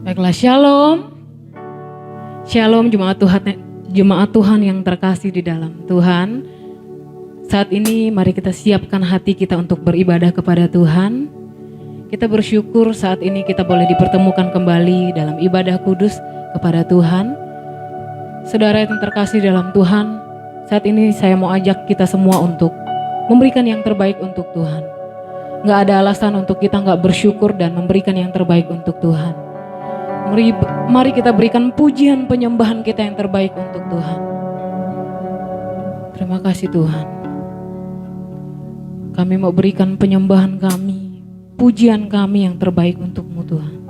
Baiklah, shalom. Shalom jemaat Tuhan yang terkasih di dalam Tuhan. Saat ini mari kita siapkan hati kita untuk beribadah kepada Tuhan. Kita bersyukur saat ini kita boleh dipertemukan kembali dalam ibadah kudus kepada Tuhan. Saudara yang terkasih dalam Tuhan, saat ini saya mau ajak kita semua untuk memberikan yang terbaik untuk Tuhan. Gak ada alasan untuk kita gak bersyukur dan memberikan yang terbaik untuk Tuhan. Mari kita berikan pujian penyembahan kita yang terbaik untuk Tuhan. Terima kasih Tuhan. Kami mau berikan penyembahan kami, pujian kami yang terbaik untuk-Mu Tuhan.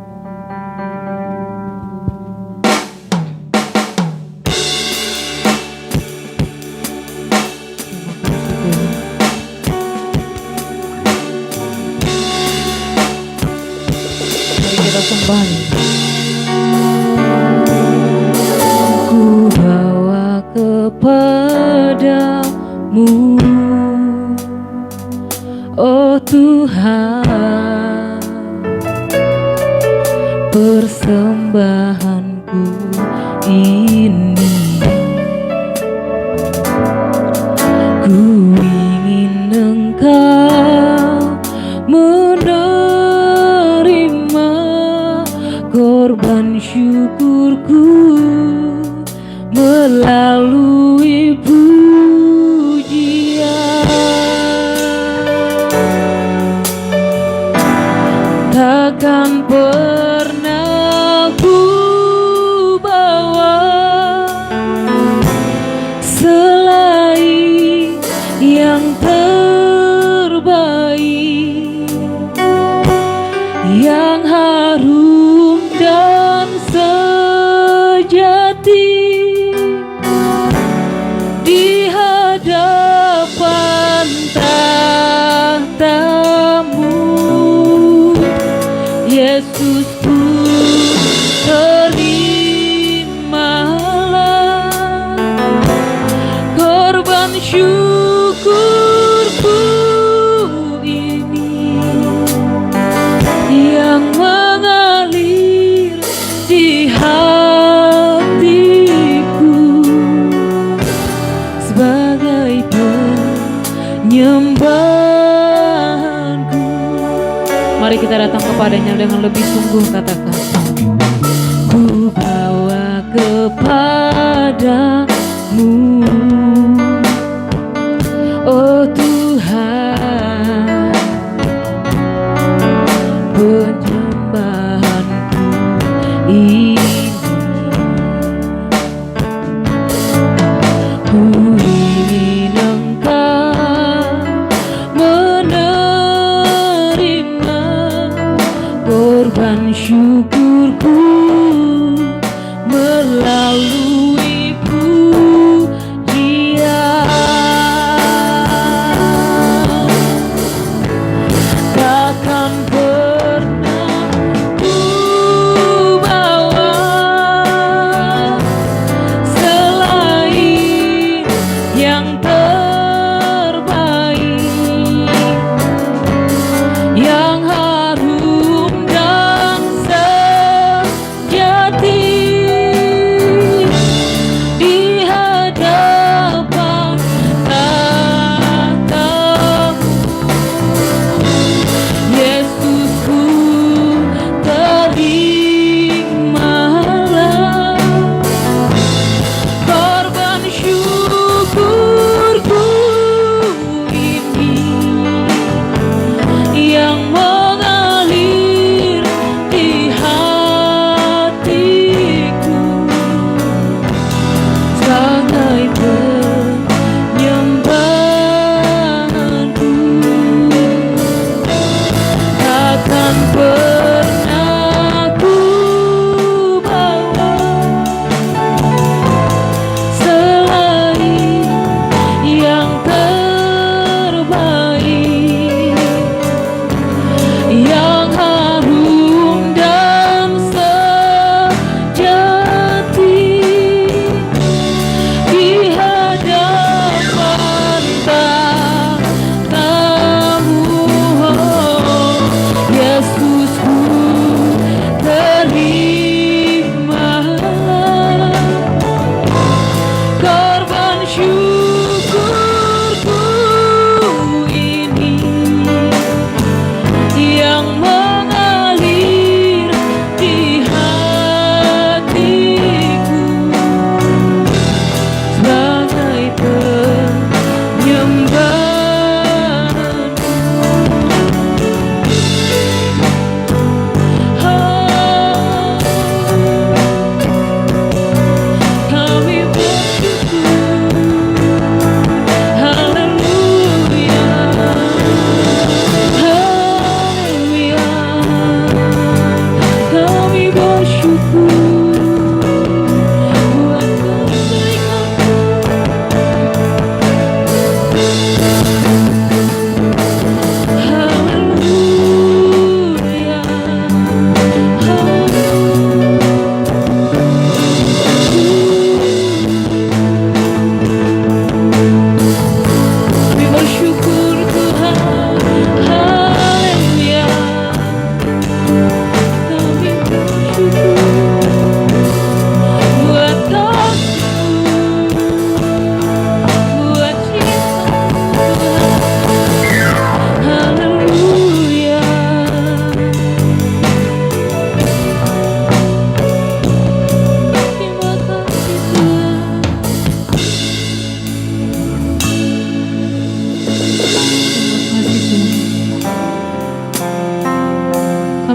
Sembah. Ku bawa kepadamu, oh Tuhan, persembahanku ini. Ku ingin Engkau korban syukurku melalui pujian. Takkan pernah ku bawa selain yang terbaik, yang harum dan sejati di hadapan tahta-Mu. Yesusku, terimalah korban syukurku ini yang mengalir di hatiku sebagai penyembahanku. Mari kita datang kepadanya dengan lebih sungguh, katakan, ku bawa kepadamu, oh Tuhan, penyembahanku ini. Ku ingin Engkau menerima korban syukurku melalui pujian.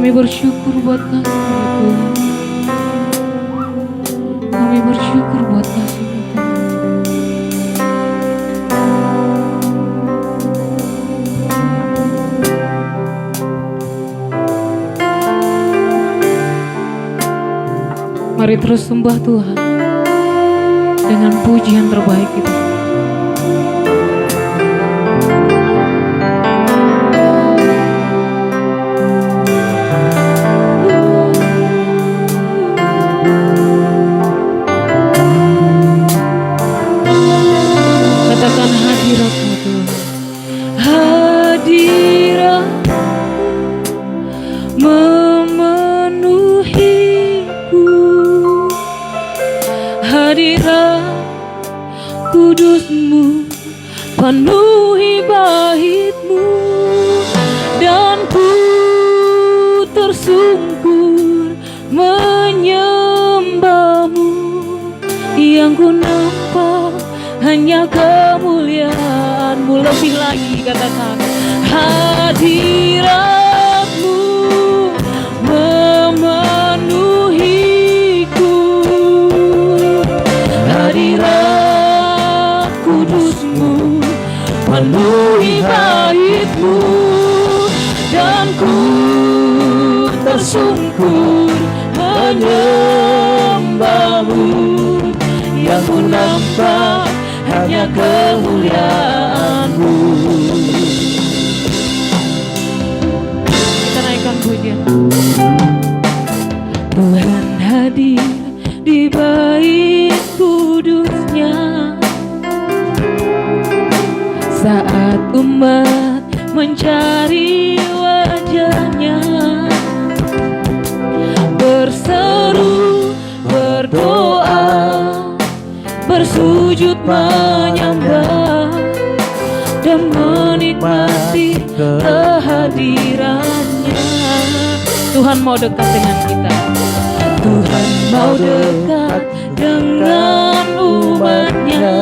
Kami bersyukur buat kasih-Mu Tuhan. Kami bersyukur buat kasih-Mu Tuhan. Mari terus sembah Tuhan dengan pujian terbaik kita. Katakan hadirat-Mu Tuhan. Hadirat memenuhiku, hadirat kudus-Mu penuhi bait-Mu, dan ku tersungkur menyembah-Mu. Yang ku nampak hanya kemuliaan-Mu. Lebih lagi katakan hadirat-Mu memenuhiku, hadirat kudus-Mu penuhi bait-Mu, dan ku tersungkur menyembah-Mu. Yang ku nampak hanya kemuliaan-Mu. Kita naikkan pujian. Tuhan hadir di bait kudus-Nya saat umat mencari wajah-Nya, berseru, berdoa, bersujud menyembah, dan menikmati kehadiran-Nya. Tuhan mau dekat dengan kita. Tuhan mau dekat dengan umat-Nya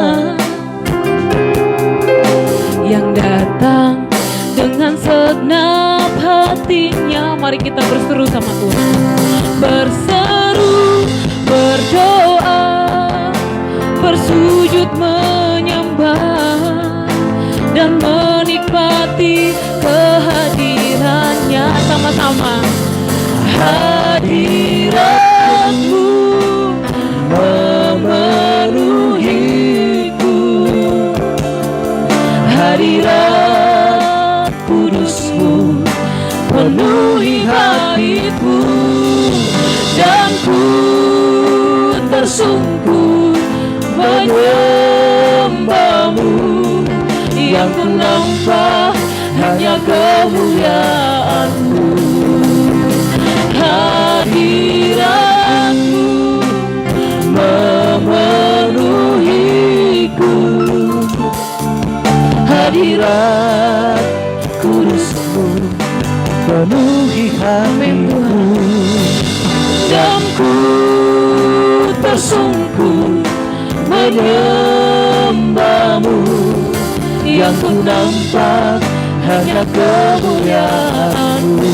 yang datang dengan segenap hatinya. Mari kita berseru sama Tuhan. Berseru, berdoa, bersujud menyembah, dan menikmati kehadiran-Nya. Sama-sama. Hadirat-Mu memenuhiku, hadirat kudus-Mu penuhi bait-Mu, dan ku tersungkur menyembah-Mu. Yang ku nampak hanya kemuliaan-Mu. Hadirat-Mu memenuhiku, hadirat kudus-Mu penuhi hati-Mu, dan ku tersungkur menyembah-Mu. Yang ku nampak hanya kemuliaan-Mu.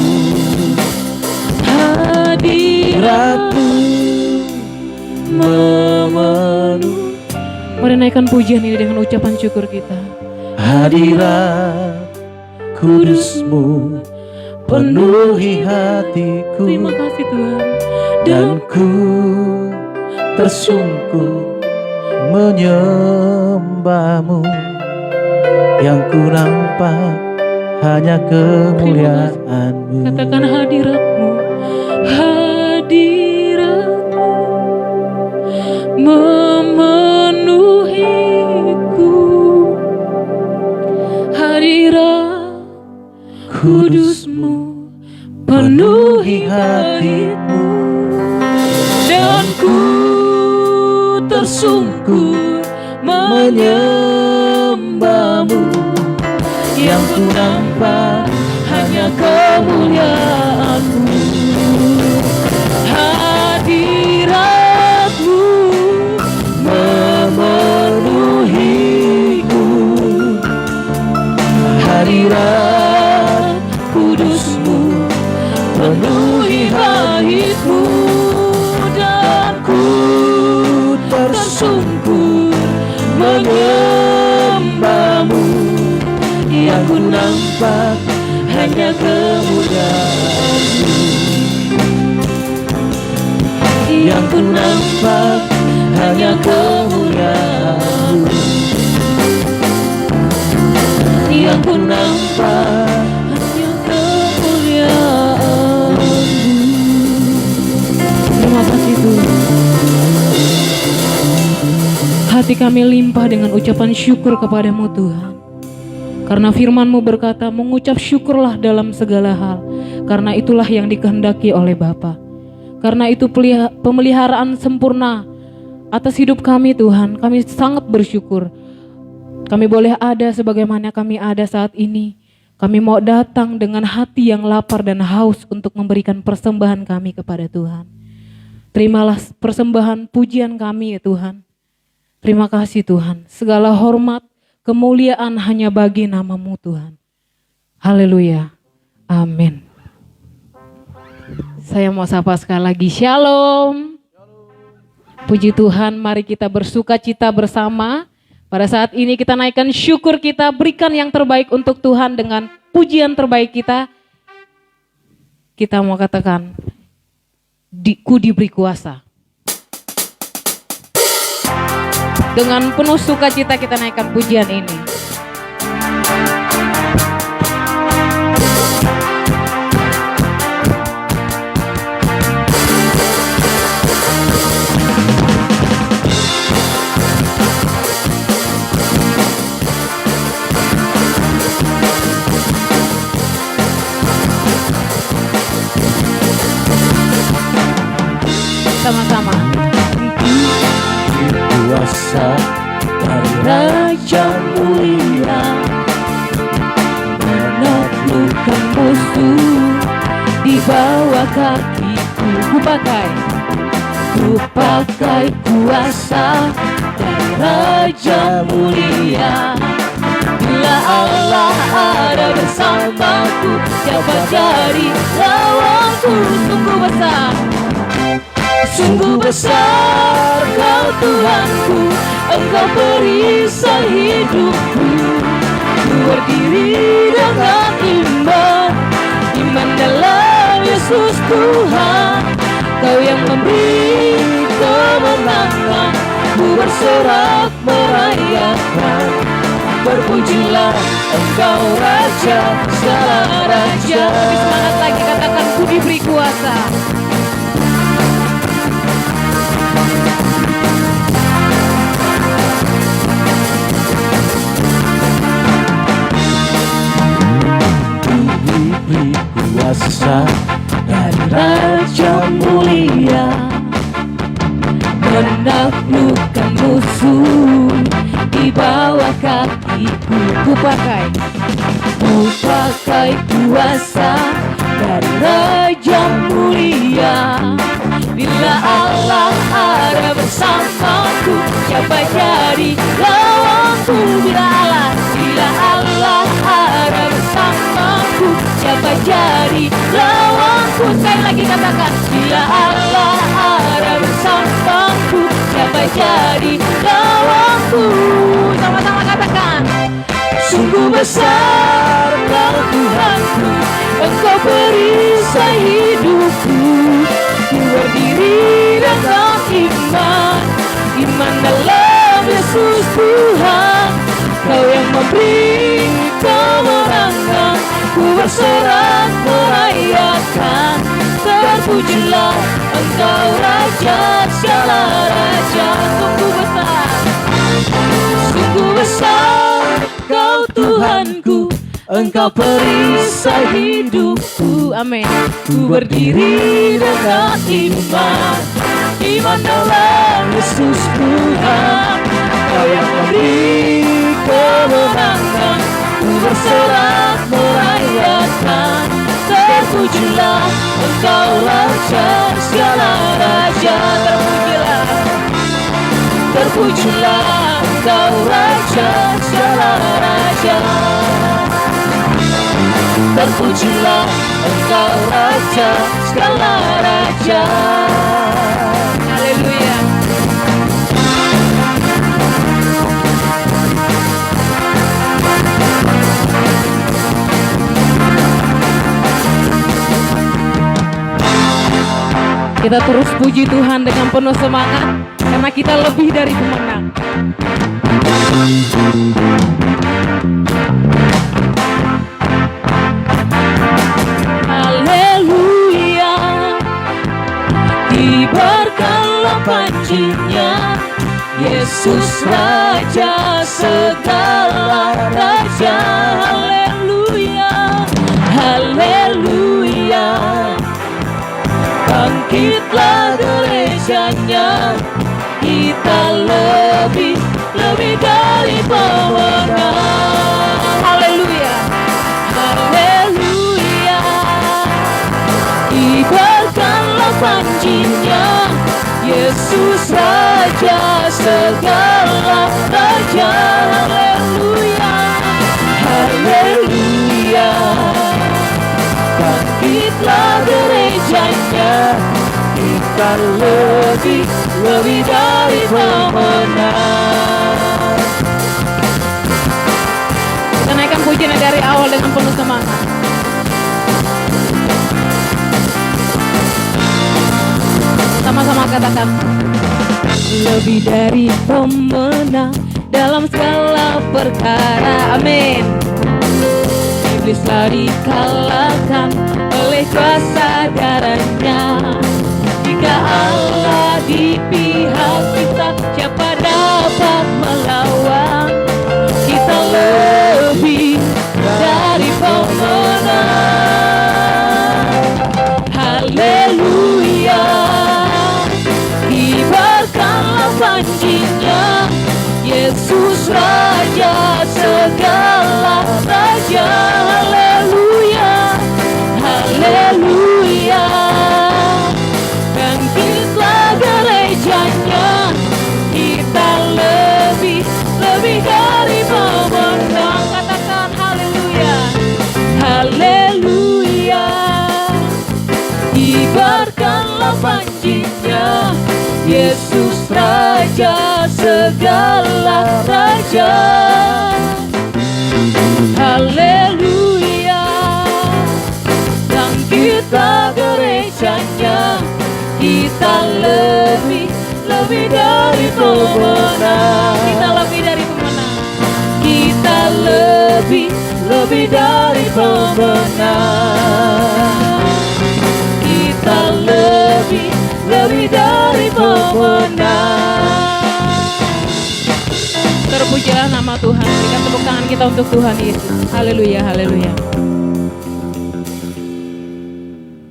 Hadirat-Mu memenuhi. Mari naikkan pujian ini dengan ucapan syukur kita. Hadirat kudus-Mu penuhi hatiku. Terima kasih Tuhan. Dan ku tersungkur menyembah-Mu. Yang ku nampak hanya kemuliaan-Mu. Katakan hadirat-Mu. Hadirat-Mu memenuhiku, hadirat kudus-Mu penuhi hati-Mu, dan ku tersungkur menyembah-Mu. Yang ku nampak hanya kemuliaan-Mu. Hadirat-Mu memenuhiku, hadirat kudus-Mu penuhi hidupku, dan ku tersungkur menyembahmu. Yang ku nampak hanya kemuliaan-Mu, yang ku nampak hanya kemuliaan-Mu, yang ku nampak hanya kemuliaan-Mu. Terima kasih Tuhan. Hati kami limpah dengan ucapan syukur kepadamu Tuhan. Karena firman-Mu berkata, mengucap syukurlah dalam segala hal, karena itulah yang dikehendaki oleh Bapa. Karena itu pemeliharaan sempurna atas hidup kami Tuhan. Kami sangat bersyukur. Kami boleh ada sebagaimana kami ada saat ini. Kami mau datang dengan hati yang lapar dan haus untuk memberikan persembahan kami kepada Tuhan. Terimalah persembahan pujian kami ya Tuhan. Terima kasih Tuhan. Segala hormat, kemuliaan hanya bagi nama-Mu Tuhan. Haleluya. Amin. Saya mau sapa sekali lagi. Shalom. Puji Tuhan, mari kita bersuka cita bersama. Pada saat ini kita naikkan syukur kita, berikan yang terbaik untuk Tuhan dengan pujian terbaik kita. Kita mau katakan, ku diberi kuasa. Dengan penuh sukacita kita naikkan pujian ini. Sama-sama. Kuasa dari Raja mulia, menaklukkan musuh di bawah kakiku. Ku pakai kuasa dari Raja mulia. Bila Allah ada bersamaku, siapa jadi lawanku? Sungguh besar, sungguh besar Kau Tuhanku, Engkau perisai hidupku. Ku berdiri dengan iman, iman dalam Yesus Tuhan. Kau yang memberi kemenangan, ku bersorak merayakan. Berpujilah Engkau Raja, segala Raja. Lebih semangat lagi, katakan ku diberi kuasa. diberi kuasa dari Raja mulia, menaklukkan musuh di bawah kakiku. Ku pakai kuasa dari Raja mulia. Bila Allah ada bersamaku, siapa jadi lawanku? Bila Allah ada bersamaku, siapa jadi lawanku? Sekali lagi katakan, bila Allah ada bersamaku, siapa jadi lawanku? Sama-sama katakan, sungguh besar Kau Tuhanku, Engkau perisai hidupku. Ku berdiri dengan iman, iman dalam Yesus Tuhan. Kau yang memberi kemenangan, ku bersorak merayakan. Terpujilah Engkau Raja, segala Raja. Sungguh besar, sungguh besar Kau Tuhanku, Engkau perisai hidupku. Amin. Ku berdiri dengan iman, iman dalam Yesus Tuhan. Kau yang memberi kemenangan, ku bersorak merayakan. Terpujilah Engkau Raja, segala Raja. Terpujilah Engkau Raja, segala Raja. terpujilah Engkau Raja segala raja. Haleluya. Kita terus puji Tuhan dengan penuh semangat karena kita lebih dari pemenang. Haleluya. Kibarkanlah panjinya, Yesus Raja segala raja. Haleluya. Haleluya. Bangkitlah gerejanya, kita lebih dari pemenang. Haleluya. Haleluya. Kibarkanlah panjinya, Yesus Raja segala raja. Haleluya. Haleluya. Bangkitlah gerejanya, kita lebih dari pemenang. Kita naikkan pujian dari awal dengan penuh semangat. Sama-sama katakan, lebih dari pemenang dalam segala perkara. Amin. Iblislah dikalahkan oleh kuasa darahnya. Jika Allah di pihak kita, siapa dapat melawan? Kita lebih dari pemenang. Haleluya. Kibarkanlah panjinya, Yesus Raja segala raja. Haleluya. Haleluya. Bangkitlah gerejanya, kita lebih dari pemenang. Katakan haleluya. Haleluya. Kibarkanlah panjinya, Yesus Raja segala raja. Haleluya. Bangkitlah gerejanya, kita lebih dari pemenang. Kita lebih dari pemenang. Kita lebih dari pemenang. Kita lebih dari pemenang. Terpujilah nama Tuhan. Berikan tepuk tangan kita untuk Tuhan Yesus. Haleluya, haleluya.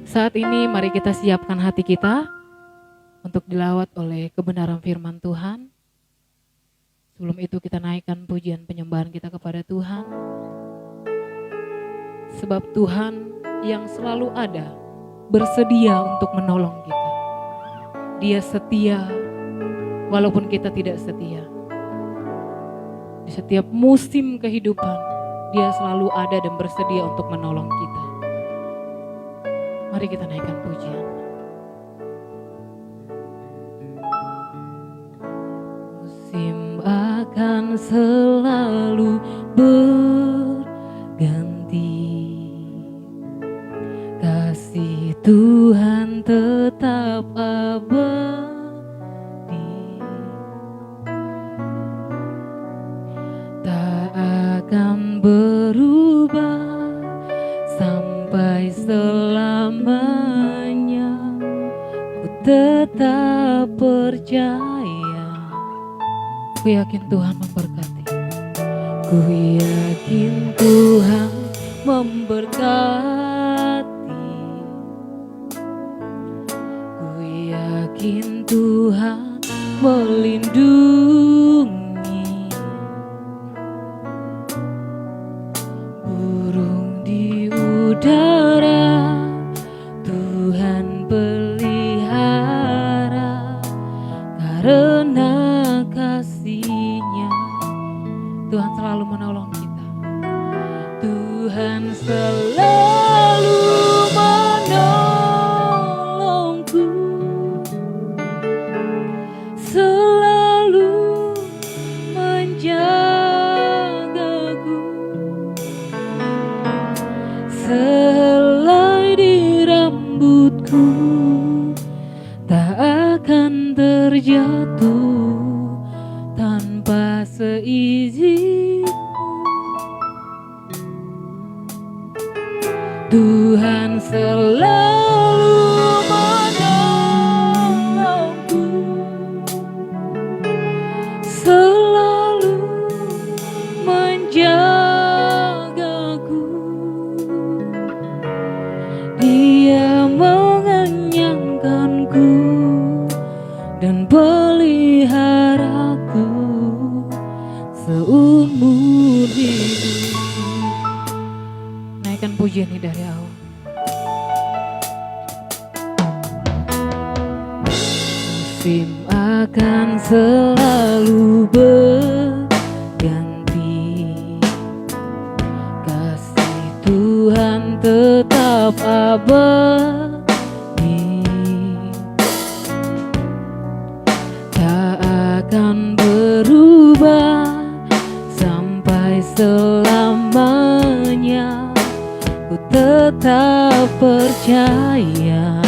Saat ini mari kita siapkan hati kita untuk dilawat oleh kebenaran firman Tuhan. Sebelum itu kita naikkan pujian penyembahan kita kepada Tuhan. Sebab Tuhan yang selalu ada bersedia untuk menolong kita. Dia setia walaupun kita tidak setia. Di setiap musim kehidupan Dia selalu ada dan bersedia untuk menolong kita. Mari kita naikkan pujian. Musim akan selalu berganti, kasih Tuhan tetap abadi, tak akan berubah sampai selamanya. Ku tetap percaya, ku yakin Tuhan memberkati. Ku yakin Tuhan memberkati. Ku yakin Tuhan melindungi. Burung di udara Tuhan pelihara, karena kasih-Nya Tuhan selalu menolong kita. Tuhan selalu waktu tanpa seizin. Tuhan selalu menolongku, selalu menjagaku. Dia mengenyangkanku dan peliharaku seumur hidup. Naikkan pujian ini dari awal. Musim akan selalu berganti, kasih Tuhan tetap abadi, tak akan berubah sampai selamanya. Ku tetap percaya,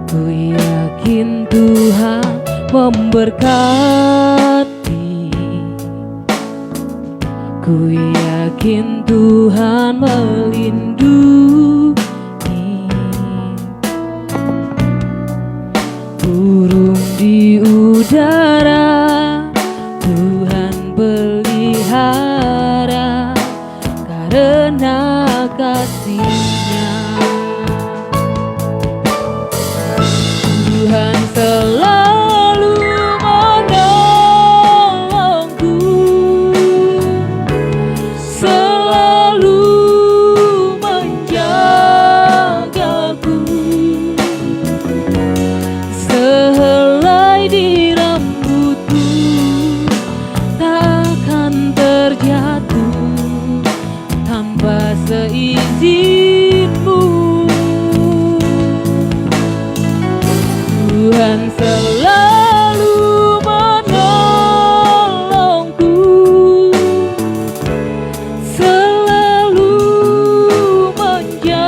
ku yakin Tuhan memberkati, ku yakin Tuhan melindungi. Burung di udara Tuhan pelihara karena kasih-Nya. Tuhan selalu menolongku, selalu menjagaku. Sehelai di rambutku tak akan terjatuh tanpa seizinmu. Tuhan selalu menolongku, selalu menjagaku.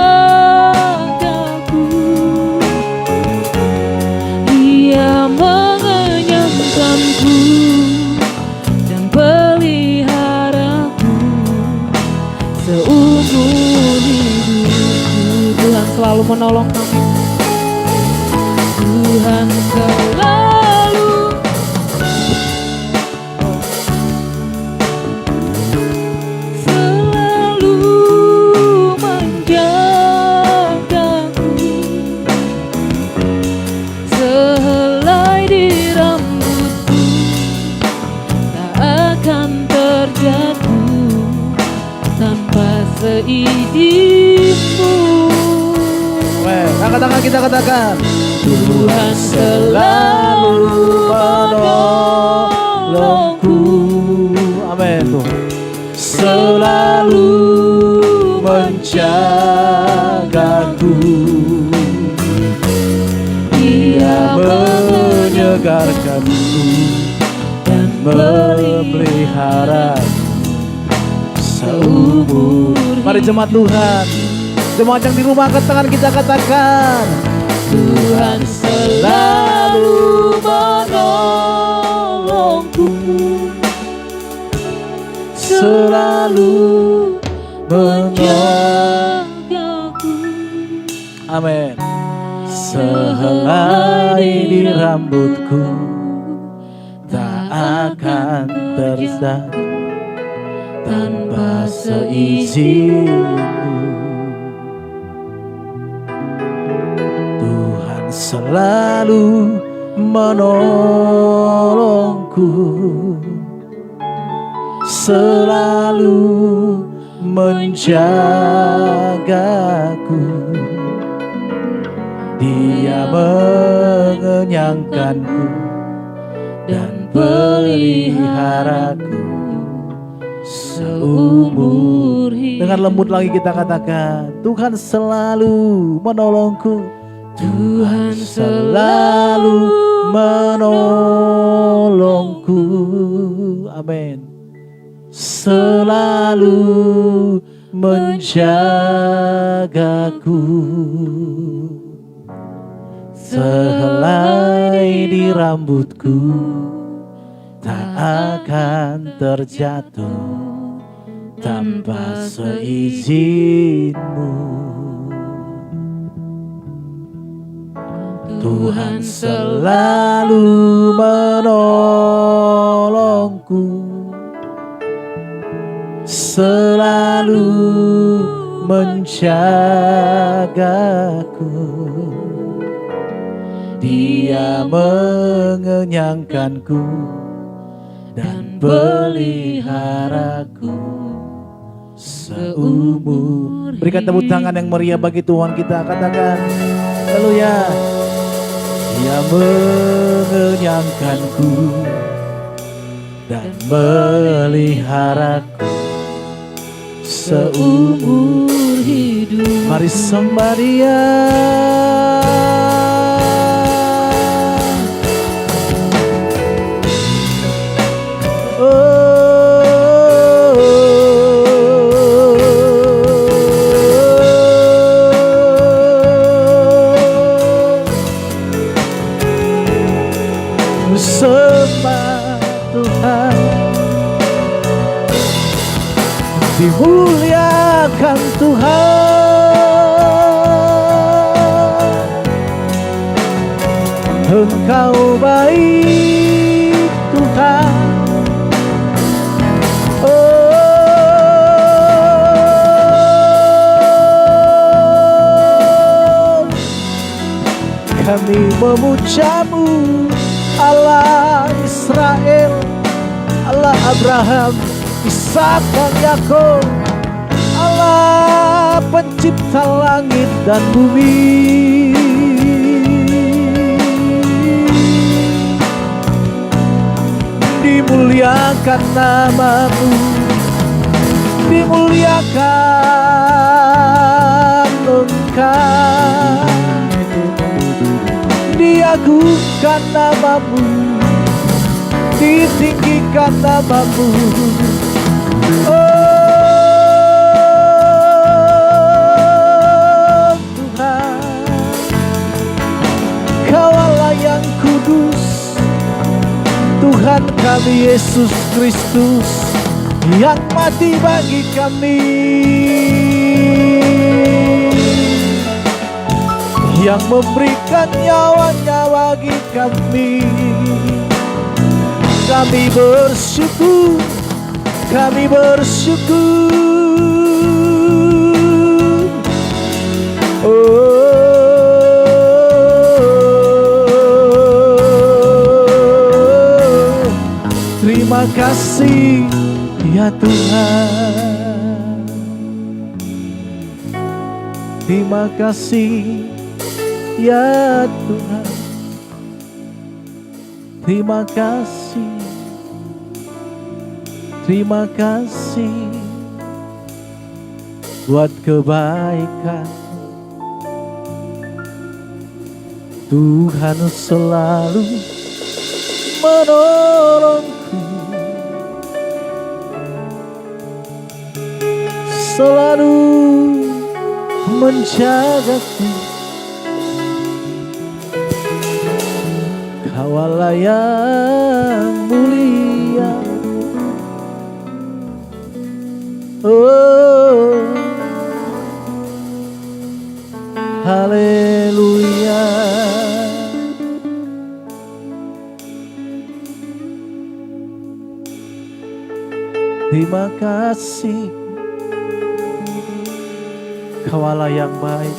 Dia mengenyangkanku dan peliharaku seumur hidupku. Tuhan selalu menolong kami. Tuhan selalu menjagaku, sehelai di rambutku tak akan terjatuh tanpa seizinmu. Angkat tangan kita katakan, Tuhan selalu menolongku. Amin. Tuhan selalu menjagaku, Dia menyegarkanku dan memeliharaku seumur. Mari jemaat Tuhan, jemaat yang di rumah, angkat tangan kita katakan, Tuhan selalu menolongku, selalu menjagaku. Amin. Sehelai di rambutku tak akan terjatuh tanpa seizinmu. Tuhan selalu menolongku, selalu menjagaku. Dia mengenyangkanku dan peliharaku seumur hidup. Dengan lembut lagi kita katakan, Tuhan selalu menolongku, Tuhan selalu menolongku. Amin. Selalu menjagaku, sehelai di rambutku tak akan terjatuh tanpa seizinmu. Tuhan selalu menolongku, selalu menjagaku. Dia mengenyangkanku dan peliharaku seumur. Berikan tepuk tangan yang meriah bagi Tuhan kita. Katakan haleluya. Dia mengenyangkanku dan meliharaku seumur hidup. Mari sembah Dia. Sembah Tuhan, dimuliakan Tuhan. Engkau baik Tuhan. Oh, kami memuja-Mu, Allah Israel, Allah Abraham, Ishak dan Yakub, Allah pencipta langit dan bumi. Dimuliakan nama-Mu, dimuliakan Engkau, diagungkan nama-Mu, ditinggikan nama-Mu. Oh Tuhan, Kau Allah yang kudus, Tuhan kami Yesus Kristus yang mati bagi kami, yang memberikan nyawanya bagi kami. Kami bersyukur, kami bersyukur. Oh, terima kasih ya Tuhan. Terima kasih ya Tuhan, terima kasih, terima kasih buat kebaikan. Tuhan selalu menolongku, selalu menjagaku. Kau Allah yang mulia. Oh, haleluya. Terima kasih, Kau Allah yang baik.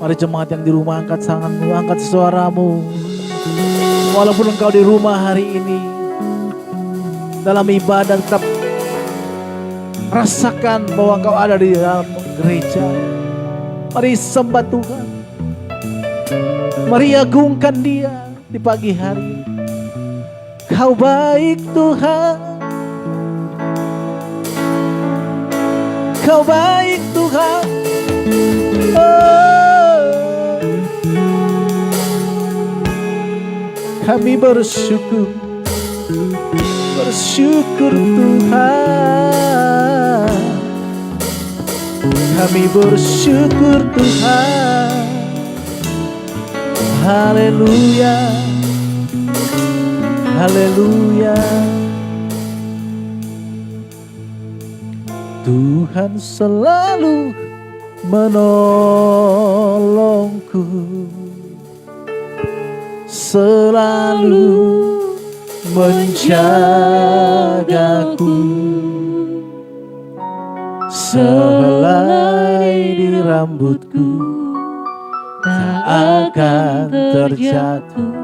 Mari jemaat yang di rumah angkat tanganmu, angkat suaramu. Walaupun engkau di rumah hari ini, dalam ibadah tetap rasakan bahwa engkau ada di dalam gereja. Mari sembah Tuhan, mari agungkan Dia di pagi hari. Kau baik Tuhan, Kau baik Tuhan. Oh, kami bersyukur, bersyukur Tuhan. Kami bersyukur Tuhan. Haleluya, haleluya. Tuhan selalu menolongku, selalu menjagaku. Sehelai di rambutku tak akan terjatuh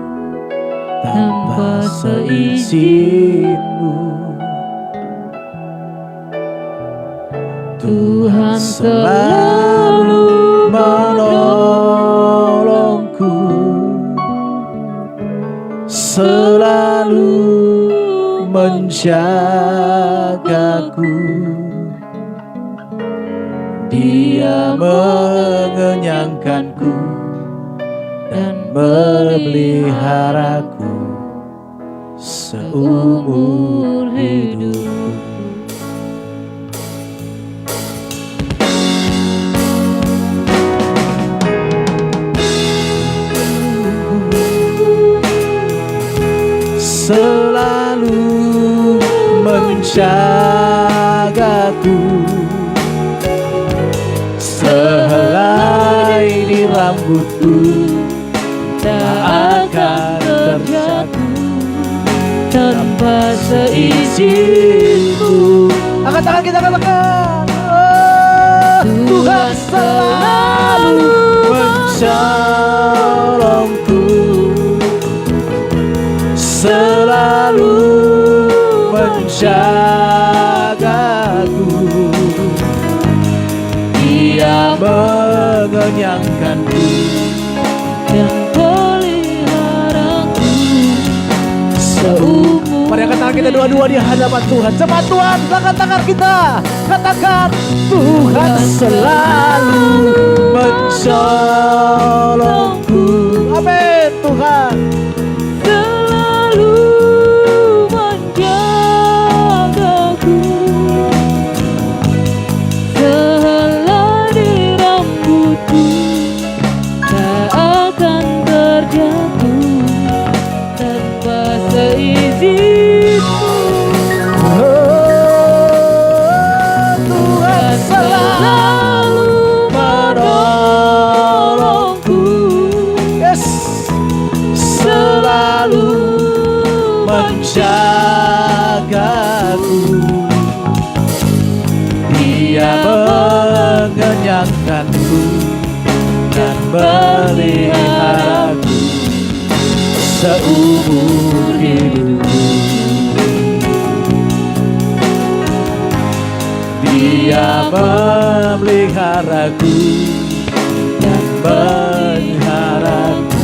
tanpa seizinmu. Tuhan selalu menolongku, selalu menjagaku. Dia mengenyangkanku dan memeliharaku seumur hidupku. Selalu menjagaku, sehelai di rambutku tak akan terjatuh tanpa seizinmu. Angkat tangan kita, katakan, oh, Tuhan selalu menolongku, selalu menjagaku. Dia mengenyangkanku dan peliharaku seumur. Mari angkat tangan kita dua-dua di hadapan Tuhan. Cepat Tuhan, angkat tangan kita. Katakan, Tuhan selalu menolongku. Amin Tuhan. Menjagaku, Dia mengenyangkanku dan meliharaku seumur hidupku. Dia memeliharaku dan meliharaku,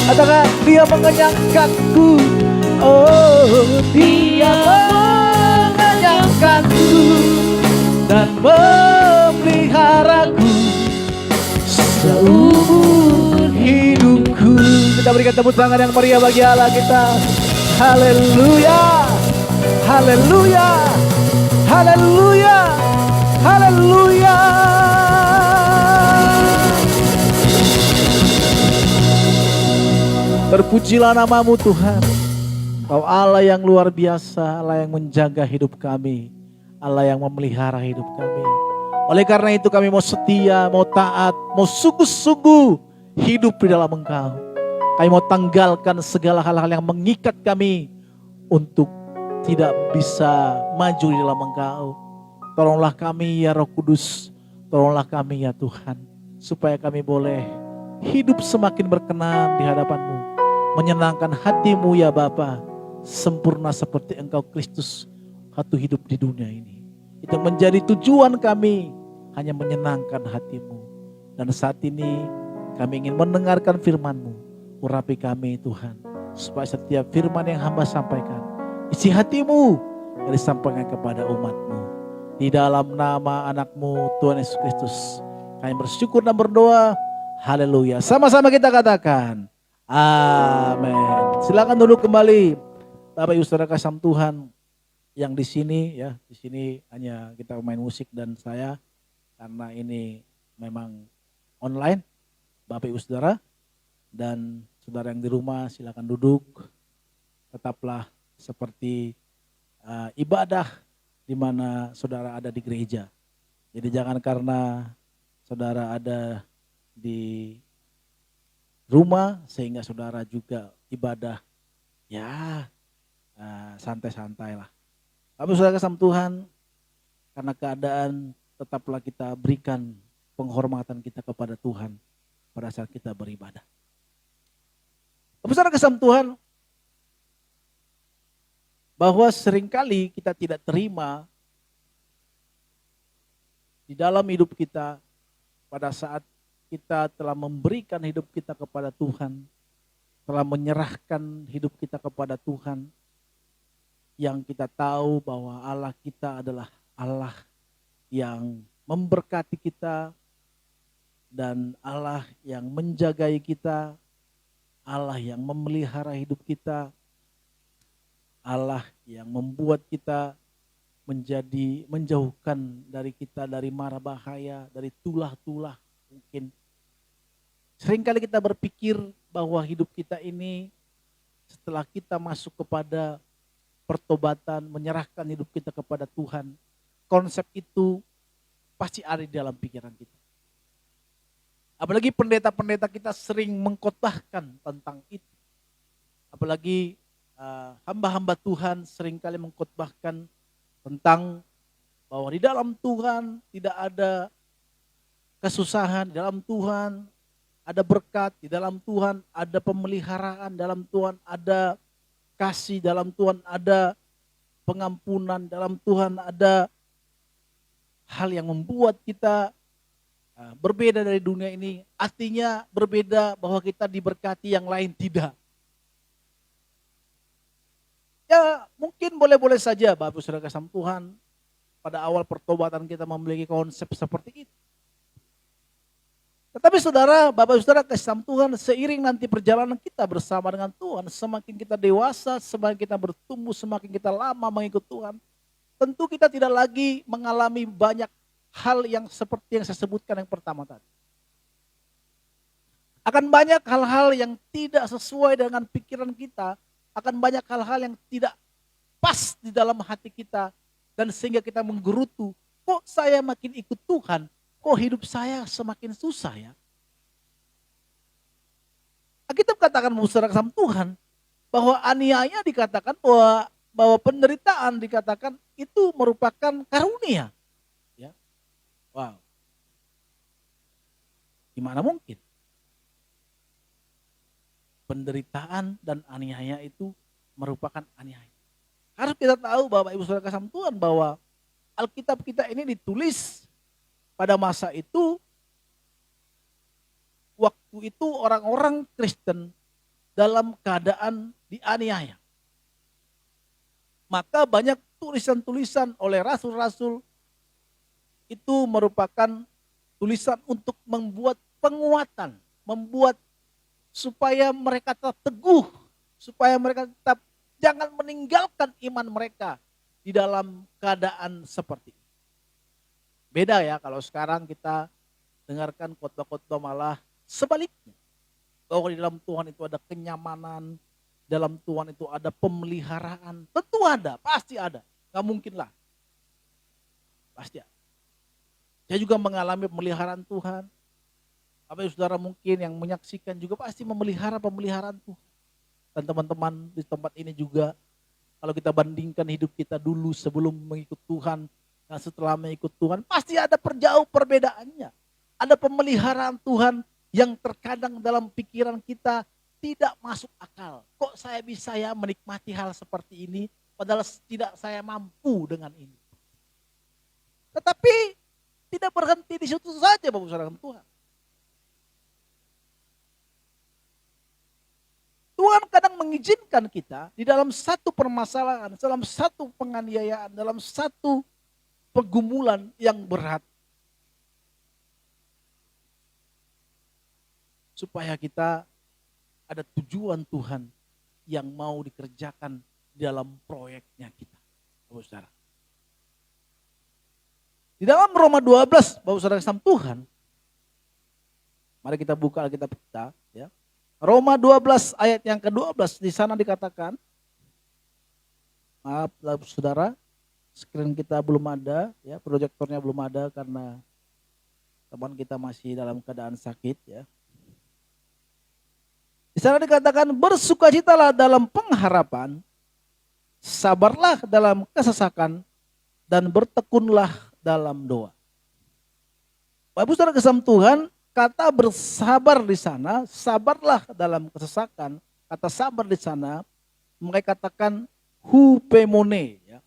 katakan, Dia mengenyangkanku. Oh, Dia mengenyangkanku dan memeliharaku seumur hidupku. Kita berikan tepuk tangan yang meriah bagi Allah kita. Haleluya, haleluya, haleluya, haleluya. Terpujilah namamu Tuhan. Kau Allah yang luar biasa, Allah yang menjaga hidup kami, Allah yang memelihara hidup kami. Oleh karena itu kami mau setia, mau taat, mau sungguh-sungguh hidup di dalam Engkau. Kami mau tanggalkan segala hal-hal yang mengikat kami untuk tidak bisa maju di dalam Engkau. Tolonglah kami ya Roh Kudus, tolonglah kami ya Tuhan, supaya kami boleh hidup semakin berkenan di hadapan-Mu. Menyenangkan hatimu ya Bapa, sempurna seperti Engkau Kristus waktu hidup di dunia ini. Itu menjadi tujuan kami, hanya menyenangkan hatimu. Dan saat ini kami ingin mendengarkan firman-Mu. Urapi kami Tuhan, supaya setiap firman yang hamba sampaikan, isi hatimu yang disampaikan kepada umat-Mu. Di dalam nama anak-Mu Tuhan Yesus Kristus, kami bersyukur dan berdoa. Haleluya. Sama-sama kita katakan amin. Silakan duduk kembali. Bapak Ibu Saudara kasih Tuhan yang di sini ya, di sini hanya kita main musik dan saya, karena ini memang online, Bapak Ibu Saudara, dan saudara yang di rumah silakan duduk. Tetaplah seperti ibadah di mana saudara ada di gereja. Jadi jangan karena saudara ada di rumah sehingga saudara juga ibadah ya santai-santai lah. Tapi saudara kasih Tuhan, karena keadaan tetaplah kita berikan penghormatan kita kepada Tuhan pada saat kita beribadah. Tapi saudara kasih Tuhan, bahwa seringkali kita tidak terima di dalam hidup kita pada saat kita telah memberikan hidup kita kepada Tuhan, telah menyerahkan hidup kita kepada Tuhan, yang kita tahu bahwa Allah kita adalah Allah yang memberkati kita dan Allah yang menjagai kita, Allah yang memelihara hidup kita, Allah yang membuat kita menjauhkan dari kita dari mara bahaya, dari tulah-tulah mungkin. Seringkali kita berpikir bahwa hidup kita ini setelah kita masuk kepada pertobatan, menyerahkan hidup kita kepada Tuhan, konsep itu pasti ada di dalam pikiran kita. Apalagi pendeta-pendeta kita sering mengkhotbahkan tentang itu. Apalagi hamba-hamba Tuhan seringkali mengkhotbahkan tentang bahwa di dalam Tuhan tidak ada kesusahan, di dalam Tuhan ada berkat, di dalam Tuhan ada pemeliharaan, dalam Tuhan ada kasih, dalam Tuhan ada pengampunan, dalam Tuhan ada hal yang membuat kita berbeda dari dunia ini. Artinya berbeda bahwa kita diberkati, yang lain tidak. Ya mungkin boleh-boleh saja Bapak Saudara kasih Tuhan pada awal pertobatan kita memiliki konsep seperti itu. Tetapi saudara, Bapak Saudara kasih Tuhan, seiring nanti perjalanan kita bersama dengan Tuhan, semakin kita dewasa, semakin kita bertumbuh, semakin kita lama mengikut Tuhan, tentu kita tidak lagi mengalami banyak hal yang seperti yang saya sebutkan yang pertama tadi. Akan banyak hal-hal yang tidak sesuai dengan pikiran kita, akan banyak hal-hal yang tidak pas di dalam hati kita, dan sehingga kita menggerutu, kok saya makin ikut Tuhan, kok hidup saya semakin susah ya. Kita katakan mengusahakan Tuhan bahwa aniaya dikatakan bahwa penderitaan dikatakan itu merupakan karunia. Ya. Wow. Gimana mungkin? Penderitaan dan aniaya itu merupakan aniaya. Harus kita tahu Bapak Ibu Saudara kasih Tuhan bahwa Alkitab kita ini ditulis pada masa itu, waktu itu orang-orang Kristen dalam keadaan dianiaya. Maka banyak tulisan-tulisan oleh rasul-rasul itu merupakan tulisan untuk membuat penguatan, membuat supaya mereka tetap teguh, supaya mereka tetap jangan meninggalkan iman mereka di dalam keadaan seperti ini. Beda ya kalau sekarang kita dengarkan khotbah-khotbah malah sebaliknya. Bahwa di dalam Tuhan itu ada kenyamanan, dalam Tuhan itu ada pemeliharaan. Tentu ada, pasti ada. Gak mungkin lah. Pasti ada. Saya juga mengalami pemeliharaan Tuhan. Apa saudara mungkin yang menyaksikan juga pasti memelihara pemeliharaan Tuhan. Dan teman-teman di tempat ini juga, kalau kita bandingkan hidup kita dulu sebelum mengikut Tuhan, dan setelah mengikut Tuhan, pasti ada perbedaannya. Ada pemeliharaan Tuhan yang terkadang dalam pikiran kita tidak masuk akal. Kok saya bisa ya menikmati hal seperti ini, padahal tidak saya mampu dengan ini. Tetapi tidak berhenti di situ saja Bapak Saudara Tuhan. Tuhan kadang mengizinkan kita di dalam satu permasalahan, dalam satu penganiayaan, dalam satu pergumulan yang berat, supaya kita ada tujuan Tuhan yang mau dikerjakan dalam proyeknya kita, Bapak Saudara. Di dalam Roma 12, Bapak Saudara kasih Tuhan, Mari kita buka Alkitab kita, ya. Roma 12 ayat yang ke-12, di sana dikatakan, maaf saudara, screen kita belum ada, ya, proyektornya belum ada karena teman kita masih dalam keadaan sakit, ya. Di sana dikatakan, bersukacitalah dalam pengharapan, sabarlah dalam kesesakan, dan bertekunlah dalam doa. Bapak saudara kesam Tuhan, kata bersabar di sana, sabarlah dalam kesesakan, kata sabar di sana, mereka katakan hupemone. Ya.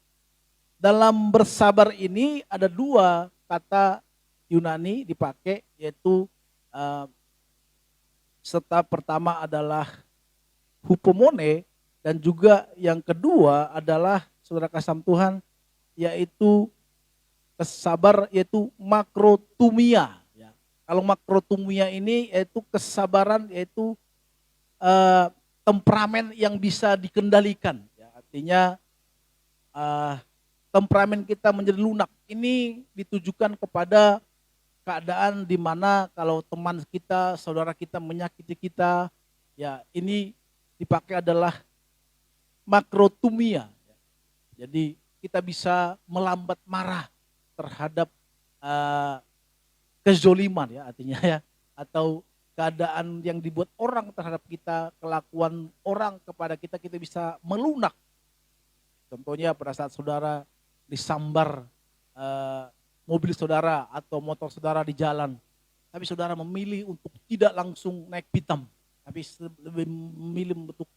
Dalam bersabar ini ada dua kata Yunani dipakai, yaitu serta pertama adalah hupomone, dan juga yang kedua adalah saudara kasam Tuhan, yaitu kesabar, yaitu makrotumia. Ya. Kalau makrotumia ini yaitu kesabaran, yaitu temperamen yang bisa dikendalikan. Ya. Artinya temperamen kita menjadi lunak. Ini ditujukan kepada keadaan di mana kalau teman kita, saudara kita menyakiti kita, ya ini dipakai adalah makrotumia. Jadi kita bisa melambat marah terhadap kezoliman, ya artinya, ya, atau keadaan yang dibuat orang terhadap kita, kelakuan orang kepada kita, kita bisa melunak. Contohnya pada saat saudara disambar mobil saudara atau motor saudara di jalan, tapi saudara memilih untuk tidak langsung naik pitam, tapi lebih memilih untuk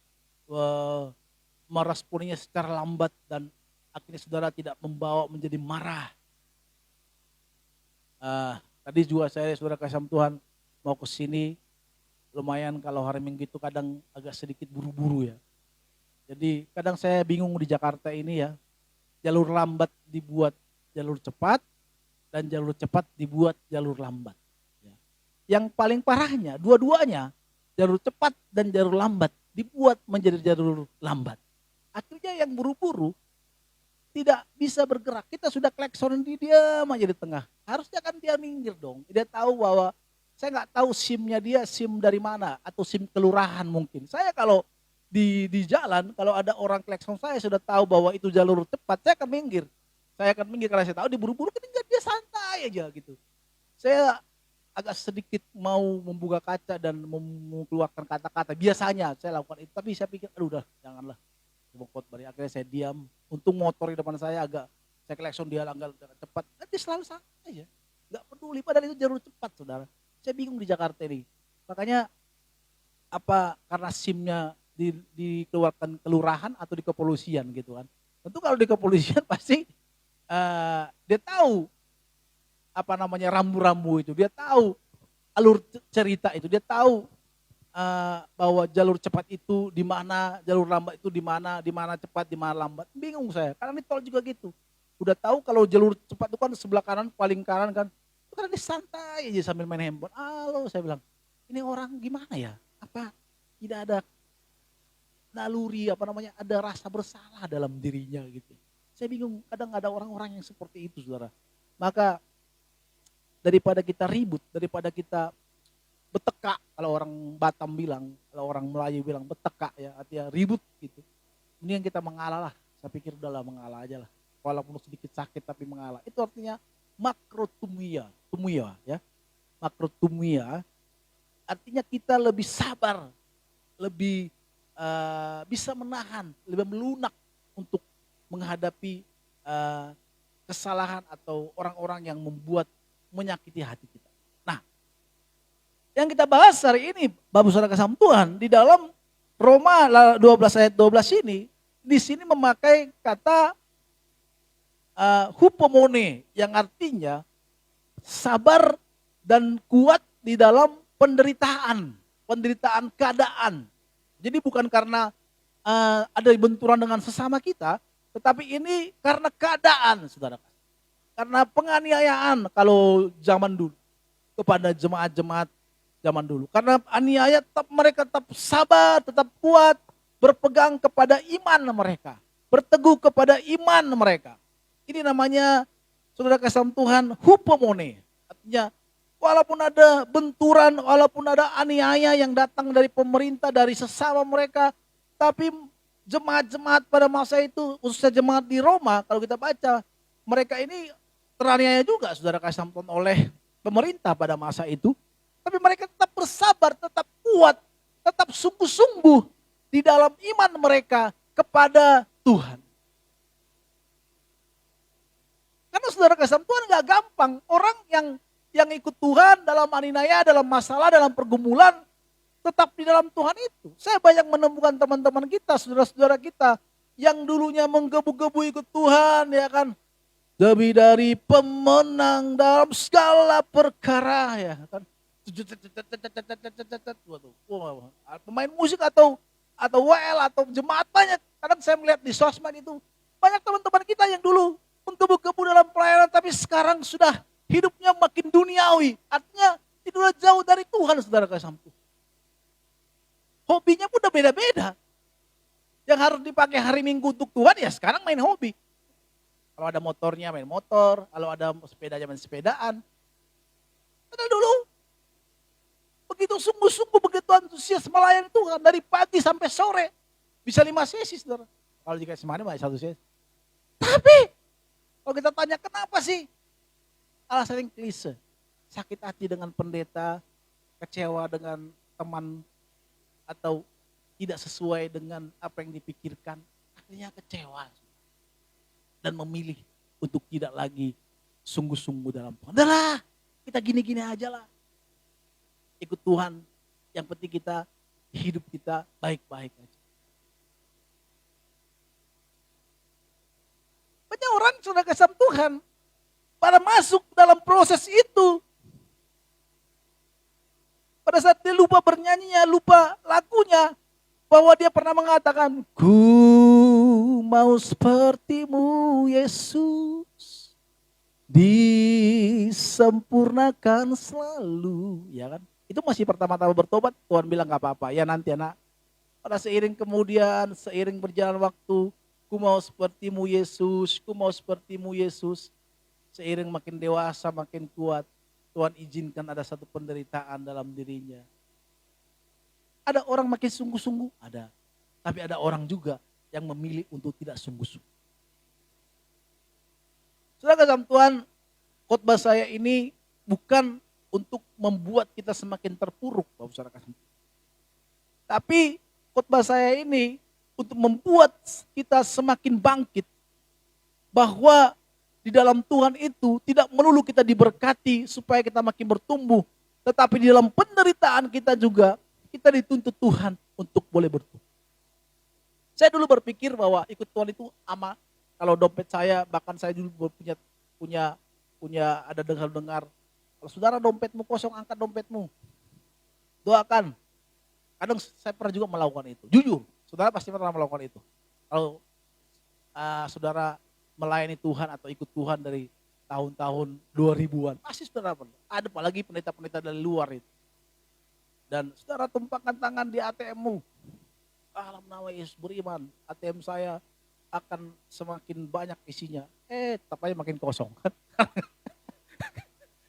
meresponinya secara lambat, dan akhirnya saudara tidak membawa menjadi marah. Tadi juga saya, saudara kasih Tuhan, mau ke sini, lumayan kalau hari Minggu itu kadang agak sedikit buru-buru, ya. Jadi kadang saya bingung di Jakarta ini, ya, jalur lambat dibuat jalur cepat, dan jalur cepat dibuat jalur lambat. Ya. Yang paling parahnya, dua-duanya, jalur cepat dan jalur lambat dibuat menjadi jalur lambat. Akhirnya yang buru-buru tidak bisa bergerak. Kita sudah klakson di dia aja di tengah. Harusnya kan dia minggir dong. Dia tahu bahwa saya nggak tahu SIM-nya dia SIM dari mana, atau SIM kelurahan mungkin. Saya kalau di jalan, kalau ada orang klakson, saya sudah tahu bahwa itu jalur cepat, saya akan minggir. Saya akan minggir karena saya tahu diburu-buru, kan dia santai aja gitu. Saya agak sedikit mau membuka kaca dan mengeluarkan kata-kata. Biasanya saya lakukan itu, tapi saya pikir, aduh udah janganlah. Akhirnya saya diam. Untung motor di depan saya agak, saya klakson dia langgar cepat. Dia selalu santai ya, nggak peduli. Padahal itu jalur cepat, saudara. Saya bingung di Jakarta ini. Makanya apa karena SIM-nya dikeluarkan kelurahan atau di kepolisian gitu kan? Tentu kalau di kepolisian pasti dia tahu apa namanya rambu-rambu itu, dia tahu alur cerita itu, dia tahu bahwa jalur cepat itu di mana, jalur lambat itu di mana cepat, di mana lambat. Bingung saya, karena di tol juga gitu. Udah tahu kalau jalur cepat itu kan sebelah kanan, paling kanan kan, itu karena dia santai aja sambil main handphone. Halo, saya bilang, ini orang gimana ya? Apa tidak ada naluri, apa namanya, ada rasa bersalah dalam dirinya gitu. Saya bingung, kadang ada orang-orang yang seperti itu, saudara. Maka daripada kita ribut, daripada kita betekak, kalau orang Batam bilang, kalau orang Melayu bilang betekak, ya artinya ribut gitu. Ini yang kita mengalah lah. Saya pikir udahlah mengalah aja lah. Walaupun sedikit sakit tapi mengalah. Itu artinya makrotumia, ya. Makrotumia artinya kita lebih sabar, lebih bisa menahan, lebih melunak untuk menghadapi kesalahan atau orang-orang yang menyakiti hati kita. Nah, yang kita bahas hari ini, Bapak Saudara kasih Tuhan, di dalam Roma 12 ayat 12 ini, di sini memakai kata hupomone, yang artinya sabar dan kuat di dalam penderitaan keadaan. Jadi bukan karena ada benturan dengan sesama kita, tetapi ini karena keadaan, saudara. Karena penganiayaan kalau zaman dulu kepada jemaat-jemaat zaman dulu. Karena aniaya mereka tetap sabar, tetap kuat, berpegang kepada iman mereka, berteguh kepada iman mereka. Ini namanya, saudara kasih Tuhan, hupomone. Artinya Walaupun ada benturan, walaupun ada aniaya yang datang dari pemerintah, dari sesama mereka. Tapi jemaat-jemaat pada masa itu, khususnya jemaat di Roma, kalau kita baca, mereka ini teraniaya juga, saudara kasih ampun, oleh pemerintah pada masa itu. Tapi mereka tetap bersabar, tetap kuat, tetap sungguh-sungguh di dalam iman mereka kepada Tuhan. Karena saudara kasih Tuhan gak gampang. Orang yang ikut Tuhan dalam aniaya, dalam masalah, dalam pergumulan, tetap di dalam Tuhan itu. Saya banyak menemukan teman-teman kita, saudara-saudara kita, yang dulunya menggebu-gebu ikut Tuhan, ya kan. Lebih dari pemenang dalam segala perkara, ya kan. Pemain musik atau WL atau jemaat banyak. Kadang saya melihat di sosmed itu, banyak teman-teman kita yang dulu menggebu-gebu dalam pelayanan, tapi sekarang sudah hidupnya makin duniawi. Artinya itu udah jauh dari Tuhan, saudara kasih ampun. Hobinya pun udah beda-beda. Yang harus dipakai hari Minggu untuk Tuhan, ya sekarang main hobi. Kalau ada motornya main motor, kalau ada sepedanya main sepedaan. Padahal dulu begitu sungguh-sungguh, begitu antusias melayani Tuhan dari pagi sampai sore. Bisa 5 sesi, saudara. Kalau dikasih mana, 1 sesi. Tapi kalau kita tanya kenapa sih? Alasan yang klise. Sakit hati dengan pendeta, kecewa dengan teman, atau tidak sesuai dengan apa yang dipikirkan. Akhirnya kecewa. Dan memilih untuk tidak lagi sungguh-sungguh dalam Tuhan. Udahlah, kita gini-gini aja lah. Ikut Tuhan, yang penting kita, hidup kita baik-baik aja. Banyak orang sudah kasih Tuhan, pada masuk dalam proses itu, pada saat dia lupa bernyanyinya, lupa lagunya, bahwa dia pernah mengatakan, ku mau sepertimu Yesus, disempurnakan selalu, ya kan? Itu masih pertama-tama bertobat, Tuhan bilang gak apa-apa, ya nanti anak. Pada seiring kemudian, seiring berjalan waktu, ku mau sepertimu Yesus, ku mau sepertimu Yesus. Seiring makin dewasa, makin kuat, Tuhan izinkan ada satu penderitaan dalam dirinya. Ada orang makin sungguh-sungguh, ada. Tapi ada orang juga yang memilih untuk tidak sungguh-sungguh. Saudara kasih Tuhan, khotbah saya ini bukan untuk membuat kita semakin terpuruk, Bapak Saudara kasih. Tapi khotbah saya ini untuk membuat kita semakin bangkit. Bahwa di dalam Tuhan itu tidak melulu kita diberkati supaya kita makin bertumbuh. Tetapi di dalam penderitaan kita juga, kita dituntut Tuhan untuk boleh bertumbuh. Saya dulu berpikir bahwa ikut Tuhan itu ama. Kalau dompet saya, bahkan saya dulu punya ada dengar. Kalau saudara dompetmu kosong, angkat dompetmu. Doakan. Kadang saya pernah juga melakukan itu. Jujur, saudara pasti pernah melakukan itu. Kalau saudara melayani Tuhan atau ikut Tuhan dari tahun-tahun 2000-an. Pasti saudara pernah. Ada apalagi pendeta-pendeta dari luar itu. Dan saudara tumpahkan tangan di ATM-mu. Dalam nama Yesus beriman, ATM saya akan semakin banyak isinya. Tetap aja makin kosong.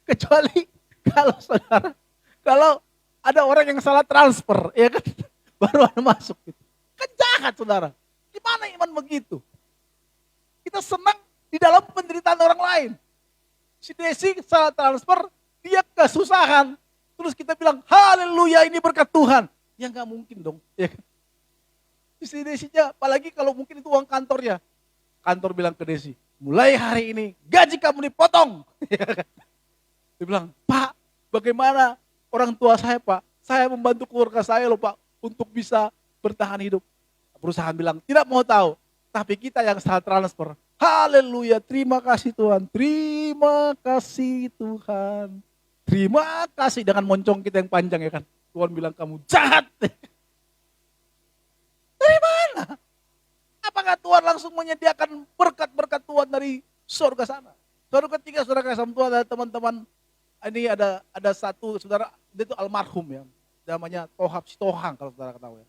Kecuali kalau saudara, kalau ada orang yang salah transfer, ya kan, baru ada masuk. Gitu. Kan jahat saudara. Gimana iman begitu? Kita senang di dalam penderitaan orang lain. Si Desi salah transfer, dia kesusahan. Terus kita bilang, haleluya ini berkat Tuhan. Ya gak mungkin dong. Ya kan? Si Desinya, apalagi kalau mungkin itu uang kantornya. Kantor bilang ke Desi, mulai hari ini gaji kamu dipotong. Dia bilang, Pak bagaimana orang tua saya Pak? Saya membantu keluarga saya loh Pak untuk bisa bertahan hidup. Perusahaan bilang, tidak mau tahu. Tapi kita yang salah transfer. Haleluya, terima kasih Tuhan. Terima kasih Tuhan. Terima kasih dengan moncong kita yang panjang ya kan. Tuhan bilang kamu jahat. Dari mana? Apakah Tuhan langsung menyediakan berkat-berkat Tuhan dari surga sana? Baru ketika saudara kasih Tuhan ada teman-teman, ini ada satu saudara, dia itu almarhum ya. Namanya Tohab Sitohang kalau saudara ketahui.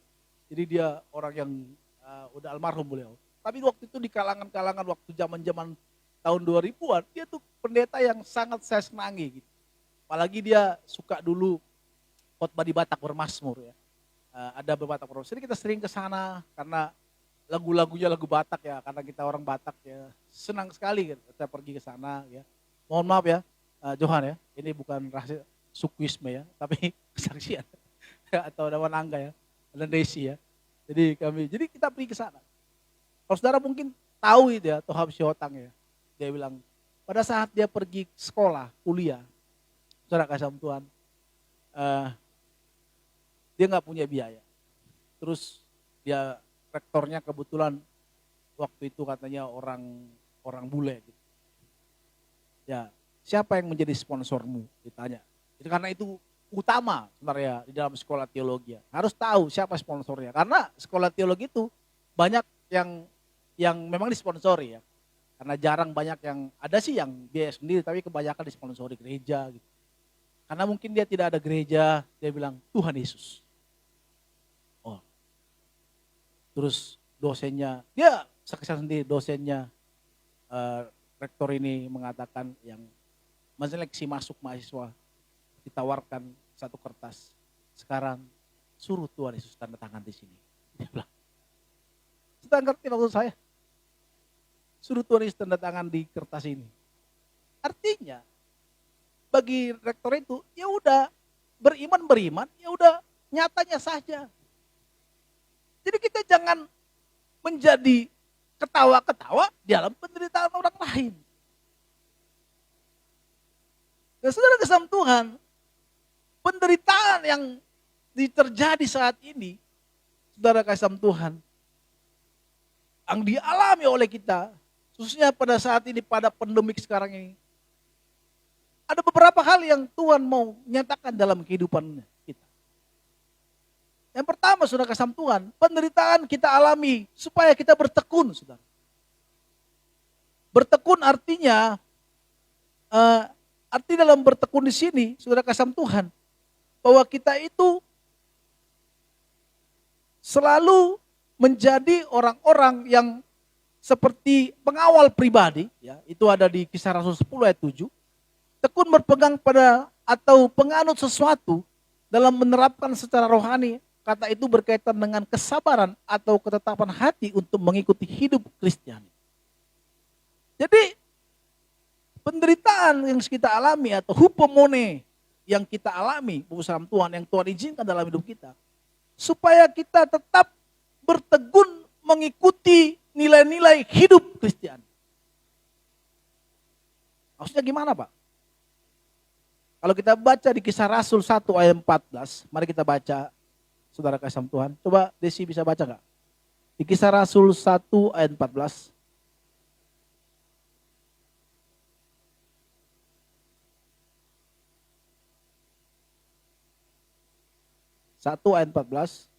Jadi dia orang yang udah almarhum beliau. Tapi waktu itu di kalangan-kalangan waktu zaman-zaman tahun 2000-an, dia tuh pendeta yang sangat saya senangi gitu. Apalagi dia suka dulu khotbah di Batak bermazmur ya. Ada beberapa proses. Jadi kita sering ke sana karena lagu-lagunya lagu Batak ya, karena kita orang Batak ya. Senang sekali kita pergi ke sana ya. Mohon maaf ya, Johan ya, ini bukan rahasia sukuisme ya, tapi kesaksian atau nama Nangga ya, dan Desi ya. Jadi kita pergi ke sana. Kalau saudara mungkin tahu itu ya, Tohab Syotang ya. Dia bilang, pada saat dia pergi sekolah, kuliah, saudara kasih sama Tuhan, dia nggak punya biaya. Terus dia rektornya kebetulan waktu itu katanya orang bule gitu. Ya, siapa yang menjadi sponsormu? Ditanya. Itu karena itu utama sebenarnya di dalam sekolah teologi. Harus tahu siapa sponsornya. Karena sekolah teologi itu banyak yang memang disponsori ya. Karena jarang banyak yang ada sih yang biaya sendiri, tapi kebanyakan disponsori gereja gitu. Karena mungkin dia tidak ada gereja, dia bilang Tuhan Yesus. Oh. Terus dosennya, dia saksikan sendiri dosennya, rektor ini mengatakan yang seleksi masuk mahasiswa ditawarkan satu kertas. Sekarang suruh Tuhan Yesus tanda tangan di sini. Dia bilang, kita ngerti maksud saya? Suruh Tuhan Yesus tanda tangan di kertas ini. Artinya bagi rektor itu ya udah beriman, ya udah nyatanya saja. Jadi kita jangan menjadi ketawa-ketawa di dalam penderitaan orang lain. Dan saudara kesam Tuhan, penderitaan yang terjadi saat ini, saudara kasih Tuhan, yang dialami oleh kita, khususnya pada saat ini, pada pandemik sekarang ini, ada beberapa hal yang Tuhan mau nyatakan dalam kehidupan kita. Yang pertama, saudara kasih Tuhan, penderitaan kita alami supaya kita bertekun, saudara. Bertekun artinya, arti dalam bertekun di sini, saudara kasih Tuhan, bahwa kita itu selalu menjadi orang-orang yang seperti pengawal pribadi, ya, itu ada di Kisah Rasul 10 ayat 7. Tekun berpegang pada atau penganut sesuatu dalam menerapkan secara rohani, kata itu berkaitan dengan kesabaran atau ketetapan hati untuk mengikuti hidup Kristiani. Jadi penderitaan yang kita alami atau hupomone yang kita alami, bersama Tuhan, yang Tuhan izinkan dalam hidup kita, supaya kita tetap bertegun mengikuti nilai-nilai hidup Kristiani. Maksudnya gimana Pak? Kalau kita baca di Kisah Rasul 1 ayat 14, mari kita baca, saudara kasih Tuhan. Coba Desi bisa baca nggak? Di Kisah Rasul 1 ayat 14. Satu ayat 14.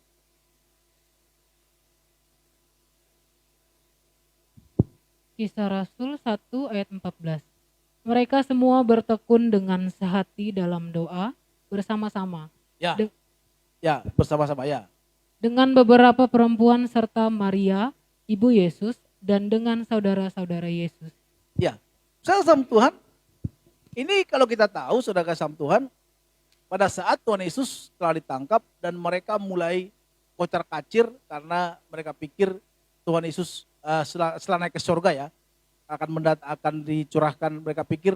Kisah Rasul 1 ayat 14. Mereka semua bertekun dengan sehati dalam doa bersama-sama. Ya, ya bersama-sama ya. Dengan beberapa perempuan serta Maria, ibu Yesus, dan dengan saudara-saudara Yesus. Ya, saudara kasih Tuhan, ini kalau kita tahu saudara kasih Tuhan, pada saat Tuhan Yesus telah ditangkap dan mereka mulai kocar kacir karena mereka pikir Tuhan Yesus setelah naik ke surga ya, akan dicurahkan, mereka pikir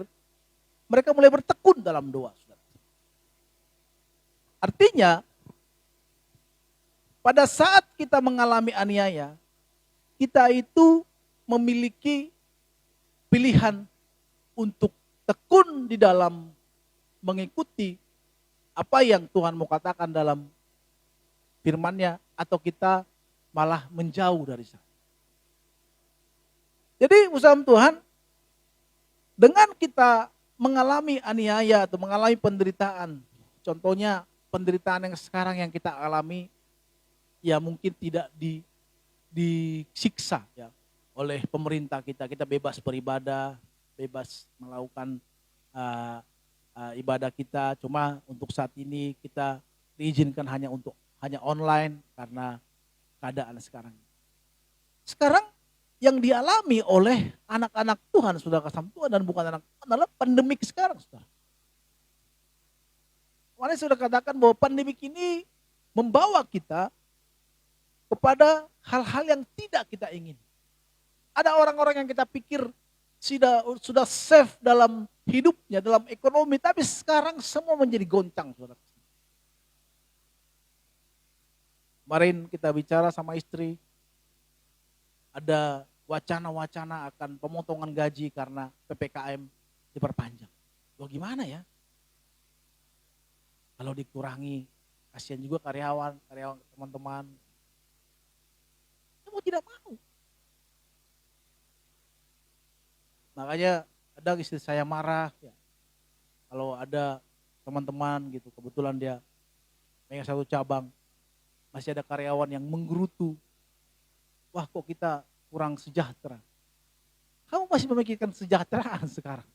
mereka mulai bertekun dalam doa. Saudara. Artinya pada saat kita mengalami aniaya, kita itu memiliki pilihan untuk tekun di dalam mengikuti apa yang Tuhan mau katakan dalam firman-Nya, atau kita malah menjauh dari sana. Jadi usaha Tuhan, dengan kita mengalami aniaya atau mengalami penderitaan, contohnya penderitaan yang sekarang yang kita alami, ya mungkin tidak disiksa ya oleh pemerintah kita bebas beribadah, bebas melakukan ibadah kita, cuma untuk saat ini kita diizinkan hanya online karena keadaan sekarang. Sekarang yang dialami oleh anak-anak Tuhan, saudara kasih Tuhan, dan bukan anak Tuhan, adalah pandemik sekarang, saudara. Makanya sudah katakan bahwa pandemi ini membawa kita kepada hal-hal yang tidak kita ingin. Ada orang-orang yang kita pikir sudah safe dalam hidupnya, dalam ekonomi, tapi sekarang semua menjadi goncang, saudara. Kemarin kita bicara sama istri, ada wacana-wacana akan pemotongan gaji karena PPKM diperpanjang. Loh gimana ya? Kalau dikurangi, kasihan juga karyawan teman-teman. Mau tidak mau. Makanya ada istri saya marah ya. Kalau ada teman-teman gitu, kebetulan dia punya satu cabang, masih ada karyawan yang menggerutu. Wah kok kita kurang sejahtera. Kamu masih memikirkan kesejahteraan sekarang.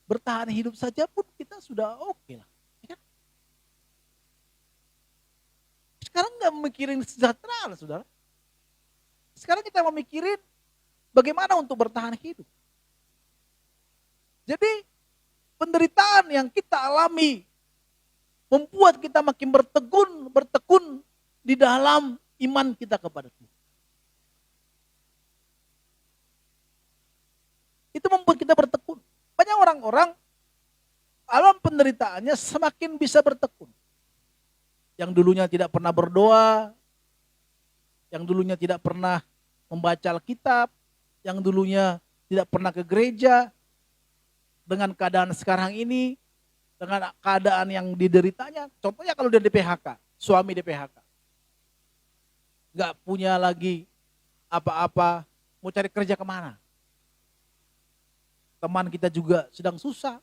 Bertahan hidup saja pun kita sudah oke lah. Ya kan? Sekarang nggak memikirin kesejahteraan, saudara. Sekarang kita memikirin bagaimana untuk bertahan hidup. Jadi penderitaan yang kita alami membuat kita makin bertekun di dalam iman kita kepada Tuhan. Itu membuat kita bertekun. Banyak orang-orang alam penderitaannya semakin bisa bertekun. Yang dulunya tidak pernah berdoa, yang dulunya tidak pernah membaca Alkitab, yang dulunya tidak pernah ke gereja, dengan keadaan sekarang ini, dengan keadaan yang dideritanya, contohnya kalau dia di PHK, suami di PHK, nggak punya lagi apa-apa, mau cari kerja kemana? Teman kita juga sedang susah,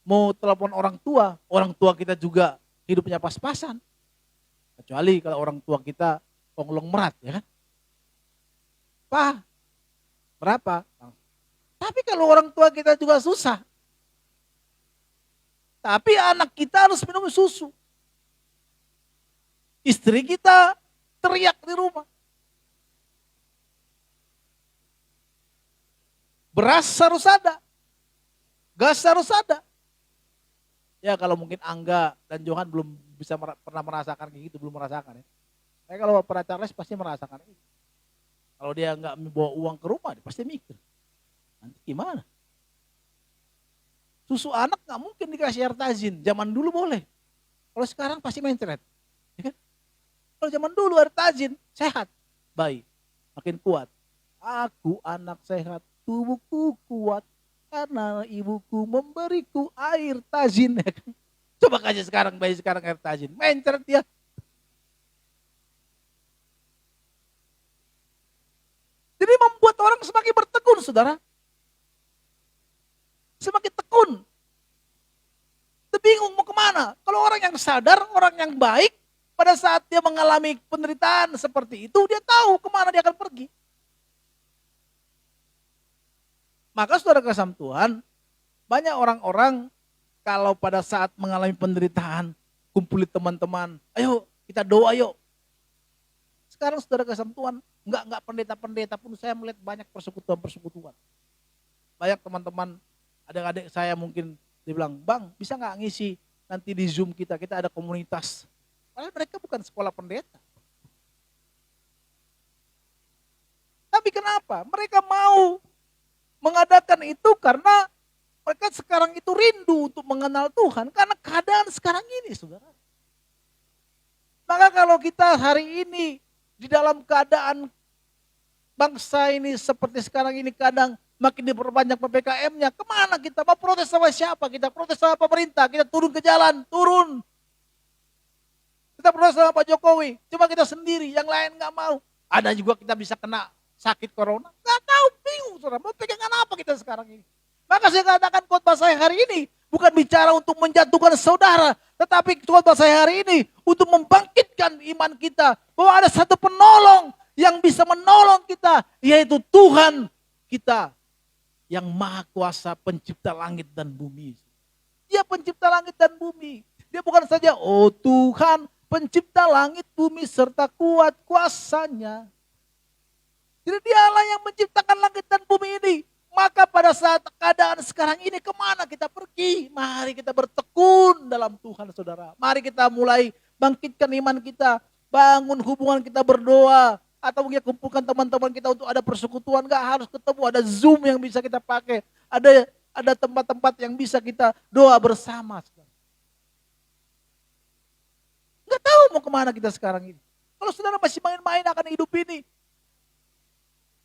mau telepon orang tua kita juga hidupnya pas-pasan, kecuali kalau orang tua kita konglomerat, ya kan? Pak, berapa? Tapi kalau orang tua kita juga susah. Tapi anak kita harus minum susu. Istri kita teriak di rumah. Beras harus ada. Gas harus ada. Ya kalau mungkin Angga dan Johan belum bisa pernah merasakan kayak gitu, belum merasakan ya. Tapi kalau pernah Charles pasti merasakan itu. Kalau dia nggak membawa uang ke rumah, dia pasti mikir. Nanti gimana? Susu anak nggak mungkin dikasih air tajin. Zaman dulu boleh. Kalau sekarang pasti mencret. Ya kan? Kalau zaman dulu air tajin, sehat. Bayi, makin kuat. Aku anak sehat, tubuhku kuat. Karena ibuku memberiku air tajin. Ya kan? Coba kasih sekarang, bayi sekarang air tajin. Mencret dia. Jadi membuat orang semakin bertekun, saudara. Semakin tekun. Dia bingung mau kemana. Kalau orang yang sadar, orang yang baik, pada saat dia mengalami penderitaan seperti itu, dia tahu kemana dia akan pergi. Maka saudara kasih Tuhan, banyak orang-orang kalau pada saat mengalami penderitaan, kumpuli teman-teman, ayo kita doa yuk. Sekarang saudara kasih Tuhan, enggak pendeta-pendeta pun saya melihat banyak persekutuan-persekutuan. Banyak teman-teman, adik-adik saya mungkin dibilang, Bang bisa nggak ngisi nanti di Zoom kita ada komunitas. Padahal mereka bukan sekolah pendeta. Tapi kenapa? Mereka mau mengadakan itu karena mereka sekarang itu rindu untuk mengenal Tuhan. Karena keadaan sekarang ini, saudara. Maka kalau kita hari ini di dalam keadaan bangsa ini seperti sekarang ini kadang makin diperbanyak PPKM-nya, kemana kita? Mau protes sama siapa? Kita protes sama pemerintah, kita turun ke jalan, turun. Kita protes sama Pak Jokowi, cuma kita sendiri, yang lain gak mau. Ada juga kita bisa kena sakit corona, gak tahu, bingung saudara, mau pegangan apa kita sekarang ini. Maka saya katakan khotbah saya hari ini, bukan bicara untuk menjatuhkan saudara, tetapi khotbah saya hari ini untuk membangkitkan iman kita, bahwa ada satu penolong yang bisa menolong kita, yaitu Tuhan kita. Yang maha kuasa pencipta langit dan bumi. Dia pencipta langit dan bumi. Dia bukan saja, oh Tuhan pencipta langit bumi serta kuat kuasanya. Jadi dialah yang menciptakan langit dan bumi ini. Maka pada pada saat keadaan sekarang ini kemana kita pergi? Mari kita bertekun dalam Tuhan saudara. Mari kita mulai bangkitkan iman kita. Bangun hubungan kita berdoa. Atau mungkin kumpulkan teman-teman kita untuk ada persekutuan. Gak harus ketemu, ada Zoom yang bisa kita pakai. Ada tempat-tempat yang bisa kita doa bersama. Gak tahu mau kemana kita sekarang ini. Kalau saudara masih main-main akan hidup ini.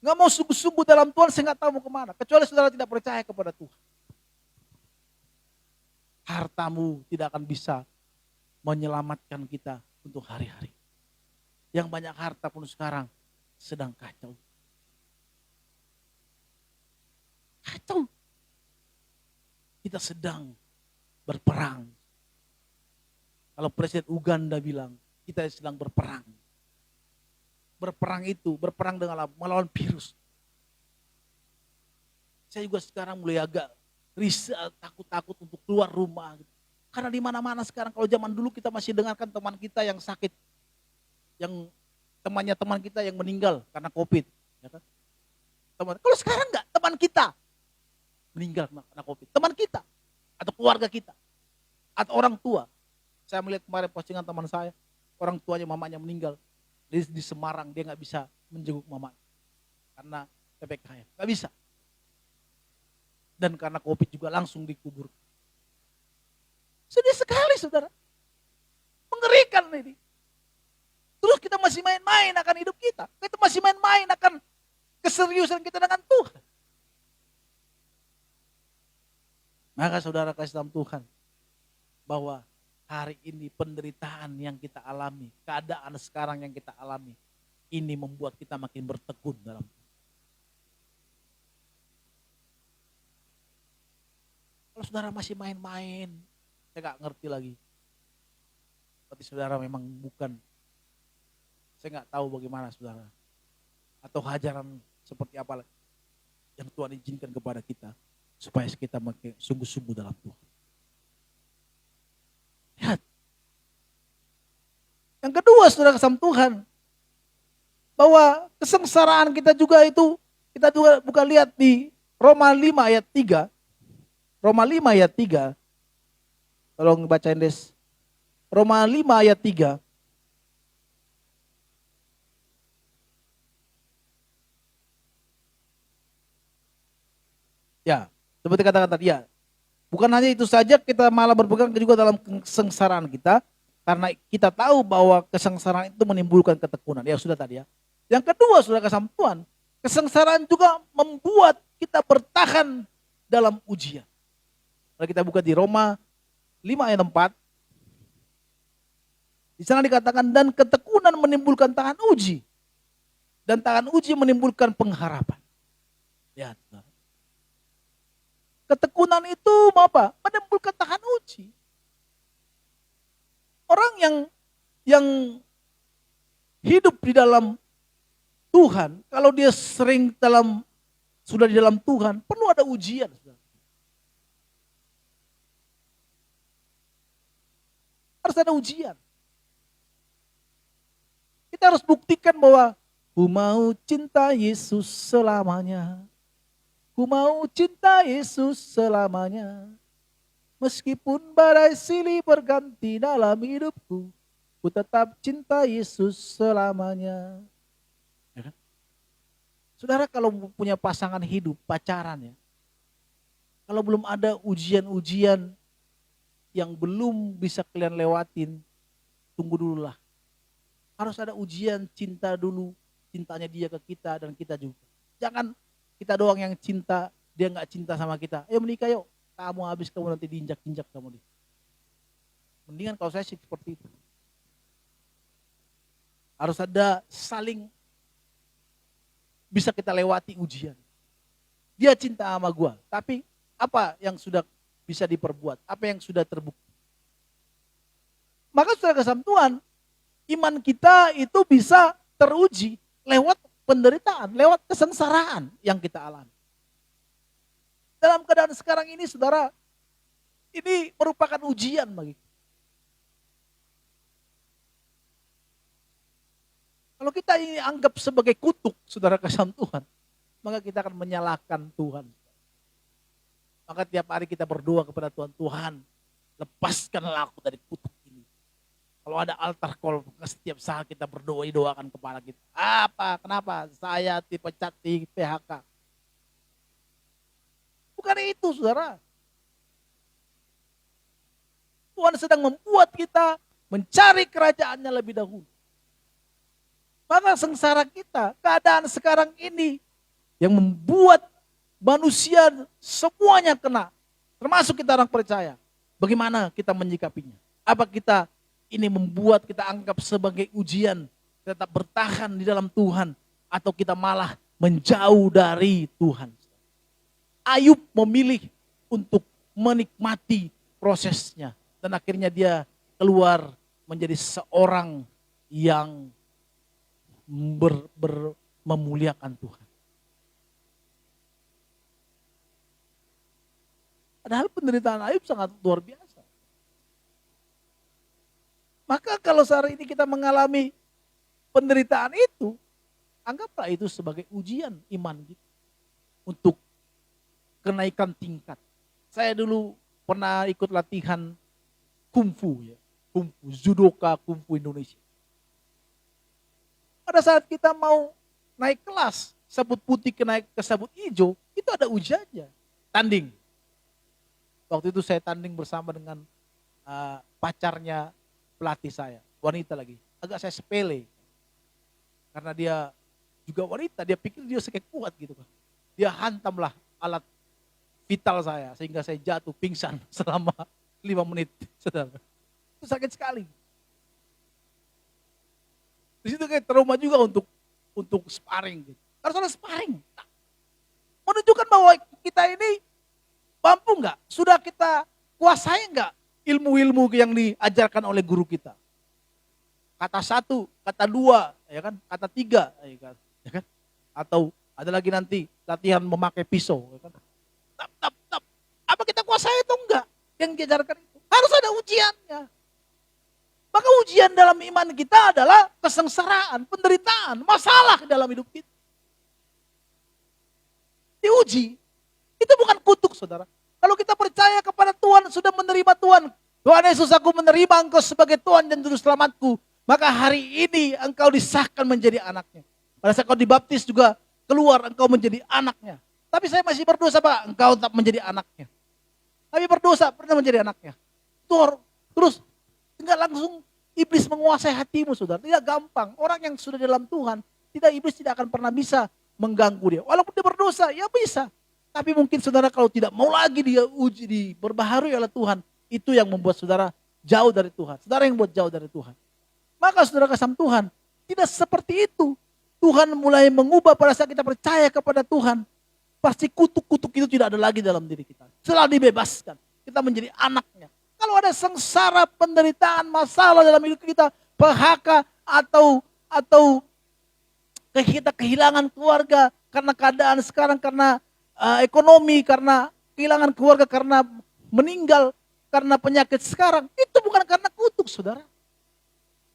Gak mau sungguh-sungguh dalam Tuhan, saya gak tahu mau kemana. Kecuali saudara tidak percaya kepada Tuhan. Hartamu tidak akan bisa menyelamatkan kita untuk hari-hari. Yang banyak harta pun sekarang sedang kacau. Kacau. Kita sedang berperang. Kalau Presiden Uganda bilang, kita sedang berperang. Berperang itu, berperang dengan melawan virus. Saya juga sekarang mulai agak risau, takut-takut untuk keluar rumah. Karena di mana-mana sekarang, kalau zaman dulu kita masih dengarkan teman kita yang sakit, yang teman kita yang meninggal karena COVID. Ya kan? Kalau sekarang enggak, teman kita meninggal karena COVID. Teman kita, atau keluarga kita, atau orang tua. Saya melihat kemarin postingan teman saya, orang tuanya mamanya meninggal. Di Semarang dia nggak bisa menjenguk mama karena PPKM, nggak bisa. Dan karena COVID juga langsung dikubur. Sedih sekali saudara, mengerikan ini. Terus kita masih main-main akan hidup kita, kita masih main-main akan keseriusan kita dengan Tuhan. Maka saudara kasih dalam Tuhan bahwa hari ini penderitaan yang kita alami, keadaan sekarang yang kita alami, ini membuat kita makin bertekun dalam. Kalau saudara masih main-main, saya gak ngerti lagi. Berarti saudara memang bukan, saya gak tahu bagaimana saudara. Atau hajaran seperti apa yang Tuhan izinkan kepada kita, supaya kita makin sungguh-sungguh dalam Tuhan. Lihat. Yang kedua saudara kasih Tuhan, bahwa kesengsaraan kita juga itu, kita juga bukan lihat di Roma 5 ayat 3. Roma 5 ayat 3. Tolong bacain Des. Roma 5 ayat 3. Ya, seperti kata-kata tadi ya. Bukan hanya itu saja, kita malah berpegang juga dalam kesengsaraan kita. Karena kita tahu bahwa kesengsaraan itu menimbulkan ketekunan. Ya sudah tadi ya. Yang kedua sudah kasih Tuhan, kesengsaraan juga membuat kita bertahan dalam ujian. Kalau kita buka di Roma 5 ayat 4. Di sana dikatakan, dan ketekunan menimbulkan tahan uji. Dan tahan uji menimbulkan pengharapan. Ya, ketekunan itu apa? Menimbulkan tahan uji. Orang yang hidup di dalam Tuhan, kalau dia sering sudah di dalam Tuhan, perlu ada ujian. Harus ada ujian. Kita harus buktikan bahwa ku mau cinta Yesus selamanya. Ku mau cinta Yesus selamanya. Meskipun badai silih berganti dalam hidupku, ku tetap cinta Yesus selamanya. Ya kan? Saudara kalau punya pasangan hidup, pacaran ya. Kalau belum ada ujian-ujian yang belum bisa kalian lewatin, tunggu dulu lah. Harus ada ujian cinta dulu, cintanya dia ke kita dan kita juga. Jangan kita doang yang cinta, dia gak cinta sama kita. Ayo menikah yuk. Kamu habis, kamu nanti diinjak-injak kamu. Mendingan kalau saya sih seperti itu. Harus ada saling bisa kita lewati ujian. Dia cinta sama gua, tapi apa yang sudah bisa diperbuat? Apa yang sudah terbukti? Maka saudara kasih Tuhan, iman kita itu bisa teruji lewat penderitaan, lewat kesengsaraan yang kita alami. Dalam keadaan sekarang ini saudara, ini merupakan ujian bagi kita. Kalau kita ini anggap sebagai kutuk saudara kasih Tuhan, maka kita akan menyalahkan Tuhan. Maka tiap hari kita berdoa kepada Tuhan, Tuhan lepaskanlah aku dari kutuk ini. Kalau ada altar call, setiap saat kita berdoa, doakan kepala kita. Apa? Kenapa? Saya dipecat di PHK. Bukan itu, saudara. Tuhan sedang membuat kita mencari kerajaannya lebih dahulu. Maka sengsara kita, keadaan sekarang ini yang membuat manusia semuanya kena. Termasuk kita orang percaya. Bagaimana kita menyikapinya? Apa kita ini membuat kita anggap sebagai ujian, tetap bertahan di dalam Tuhan, atau kita malah menjauh dari Tuhan? Ayub memilih untuk menikmati prosesnya. Dan akhirnya dia keluar menjadi seorang yang memuliakan Tuhan. Padahal penderitaan Ayub sangat luar biasa. Maka kalau hari ini kita mengalami penderitaan itu, anggaplah itu sebagai ujian iman kita untuk kenaikan tingkat. Saya dulu pernah ikut latihan kungfu, ya, kungfu, judoka, kungfu Indonesia. Pada saat kita mau naik kelas, sabut putih naik ke sabut hijau, itu ada ujiannya, tanding. Waktu itu saya tanding bersama dengan pacarnya pelatih saya, wanita lagi. Agak saya sepele, karena dia juga wanita, dia pikir dia sekali kuat gitu kan. Dia hantamlah alat vital saya, sehingga saya jatuh pingsan selama 5 menit, saudara. Itu sakit sekali. Di situ kayak trauma juga untuk sparring. Gitu. Harus ada sparring. Nah, menunjukkan bahwa kita ini mampu nggak? Sudah kita kuasai nggak ilmu-ilmu yang diajarkan oleh guru kita? Kata 1, kata 2, ya kan? Kata 3, ya kan? Atau ada lagi nanti latihan memakai pisau, ya kan? Tap. Apa kita kuasai itu enggak? Yang diajarkan itu. Harus ada ujiannya. Maka ujian dalam iman kita adalah kesengsaraan, penderitaan, masalah dalam hidup kita. Diuji. Itu bukan kutuk, saudara. Kalau kita percaya kepada Tuhan, sudah menerima Tuhan. Tuhan Yesus, aku menerima Engkau sebagai Tuhan dan Juru Selamatku. Maka hari ini engkau disahkan menjadi anaknya. Pada saat kau dibaptis juga keluar engkau menjadi anaknya. Tapi saya masih berdosa, Pak. Engkau tetap menjadi anaknya. Tapi berdosa pernah menjadi anaknya. Terus tinggal langsung iblis menguasai hatimu, saudara. Tidak gampang. Orang yang sudah dalam Tuhan, iblis tidak akan pernah bisa mengganggu dia. Walaupun dia berdosa, ya bisa. Tapi mungkin saudara kalau tidak mau lagi dia berbaharui oleh Tuhan, itu yang membuat saudara jauh dari Tuhan. Saudara yang buat jauh dari Tuhan. Maka saudara kasih Tuhan, tidak seperti itu. Tuhan mulai mengubah pada saat kita percaya kepada Tuhan. Pasti kutuk-kutuk itu tidak ada lagi dalam diri kita. Setelah dibebaskan, kita menjadi anaknya. Kalau ada sengsara, penderitaan, masalah dalam hidup kita, PHK atau kita kehilangan keluarga karena keadaan sekarang, karena ekonomi, karena kehilangan keluarga, karena meninggal, karena penyakit sekarang, itu bukan karena kutuk, saudara.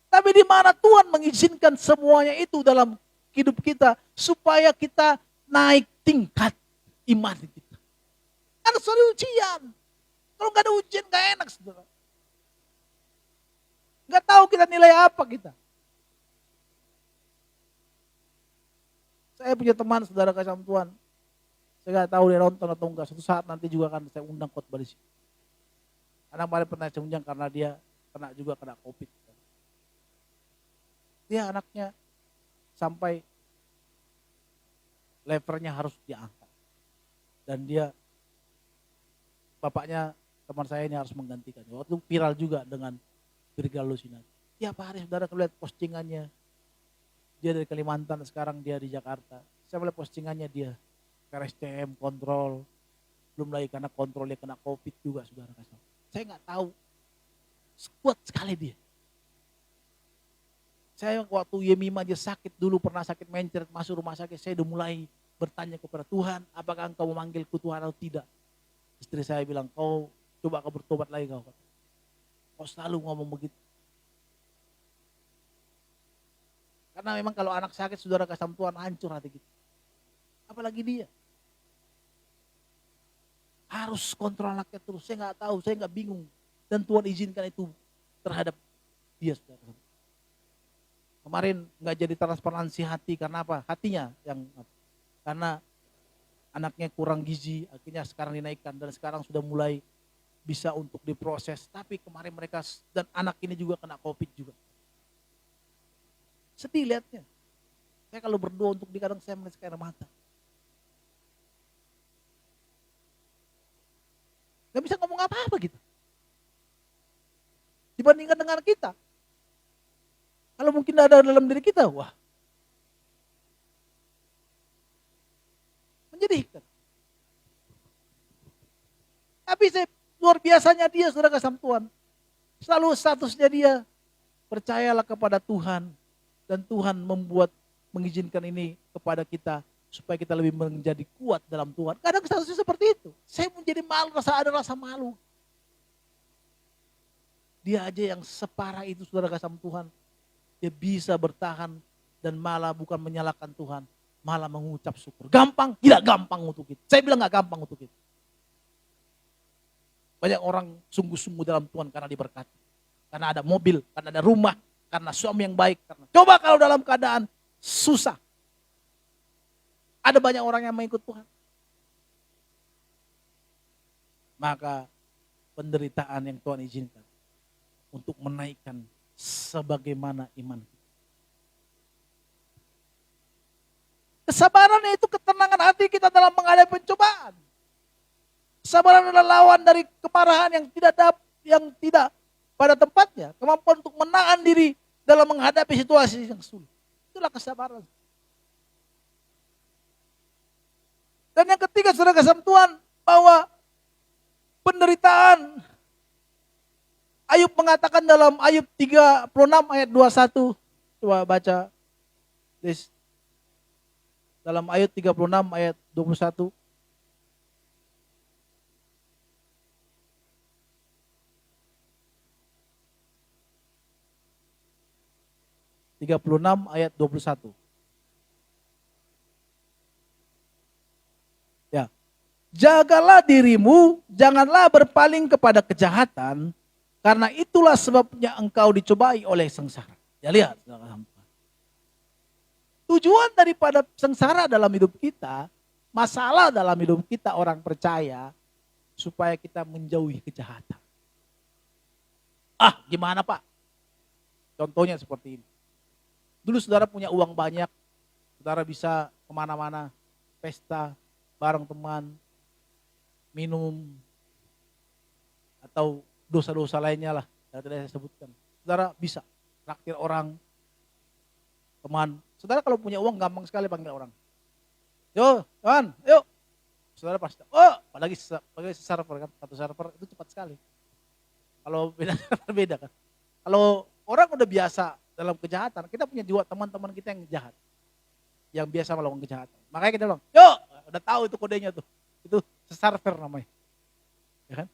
Tapi di mana Tuhan mengizinkan semuanya itu dalam hidup kita supaya kita naik tingkat iman kita. Harus ada ujian. Kalau nggak ada ujian nggak enak, saudara. Nggak tahu kita nilai apa kita. Saya punya teman, saudara kasih Tuhan. Saya nggak tahu dia nonton atau enggak. Suatu saat nanti juga akan saya undang khotbah di sini. Karena kemarin pernah saya undang karena dia kena COVID. Dia anaknya sampai levelnya harus diangkat. Dan dia, bapaknya teman saya ini harus menggantikan. Waktu itu viral juga dengan Virgal Lusinat. Tiap hari saudara lihat postingannya. Dia dari Kalimantan, sekarang dia di Jakarta. Saya melihat postingannya dia. RSCM kontrol. Belum lagi karena kontrolnya kena COVID juga, saudara. Saya nggak tahu. Kuat sekali dia. Saya waktu Yemima aja sakit dulu, pernah sakit mencret, masuk rumah sakit, saya udah mulai bertanya kepada Tuhan, apakah engkau memanggilku Tuhan atau tidak. Istri saya bilang, kau bertobat lagi kau. Kau selalu ngomong begitu. Karena memang kalau anak sakit, saudara kasih Tuhan, hancur hati kita. Apalagi dia. Harus kontrol anaknya terus. Saya nggak tahu, saya nggak bingung. Dan Tuhan izinkan itu terhadap dia, saudara. Kemarin nggak jadi transparansi hati karena apa? Hatinya yang karena anaknya kurang gizi, akhirnya sekarang dinaikkan dan sekarang sudah mulai bisa untuk diproses. Tapi kemarin mereka dan anak ini juga kena COVID juga. Sedih lihatnya. Saya kalau berdoa untuk dia kadang saya menangis air mata. Gak bisa ngomong apa-apa gitu. Dibandingkan dengan kita. Kalau mungkin ada dalam diri kita, wah. Menyedihkan. Tapi luar biasanya dia, saudara kasih Tuhan. Selalu statusnya dia, percayalah kepada Tuhan. Dan Tuhan mengizinkan ini kepada kita. Supaya kita lebih menjadi kuat dalam Tuhan. Kadang statusnya seperti itu. Saya menjadi malu, ada rasa malu. Dia aja yang separah itu, saudara kasih Tuhan. Dia bisa bertahan dan malah bukan menyalahkan Tuhan, malah mengucap syukur. Gampang? Tidak gampang untuk itu. Saya bilang gak gampang untuk itu. Banyak orang sungguh-sungguh dalam Tuhan karena diberkati. Karena ada mobil, karena ada rumah, karena suami yang baik. Coba kalau dalam keadaan susah. Ada banyak orang yang mengikut Tuhan. Maka penderitaan yang Tuhan izinkan untuk menaikkan sebagaimana iman. Kesabaran itu ketenangan hati kita dalam menghadapi pencobaan. Kesabaran adalah lawan dari kemarahan yang tidak pada tempatnya. Kemampuan untuk menahan diri dalam menghadapi situasi yang sulit. Itulah kesabaran. Dan yang ketiga, saudara kasih Tuhan, bahwa penderitaan Ayub mengatakan dalam Ayub 36 ayat 21. Coba baca. Dalam Ayub 36 ayat 21. Ayat 21. Ya. Jagalah dirimu, janganlah berpaling kepada kejahatan. Karena itulah sebabnya engkau dicobai oleh sengsara. Ya lihat. Tujuan daripada sengsara dalam hidup kita, masalah dalam hidup kita orang percaya, supaya kita menjauhi kejahatan. Ah, gimana Pak? Contohnya seperti ini. Dulu saudara punya uang banyak, saudara bisa kemana-mana, pesta, bareng teman, minum, atau dosa-dosa lainnya lah, yang tadi saya sebutkan. Saudara bisa traktir orang, teman. Saudara kalau punya uang gampang sekali panggil orang. Yo, teman, yuk. Saudara pasti, oh, apalagi server kan, satu server itu cepat sekali. Kalau beda beda kan. Kalau orang udah biasa dalam kejahatan, kita punya juga teman-teman kita yang jahat, yang biasa melakukan kejahatan. Makanya kita bilang, yuk, udah tahu itu kodenya tuh, itu server namanya, ya kan?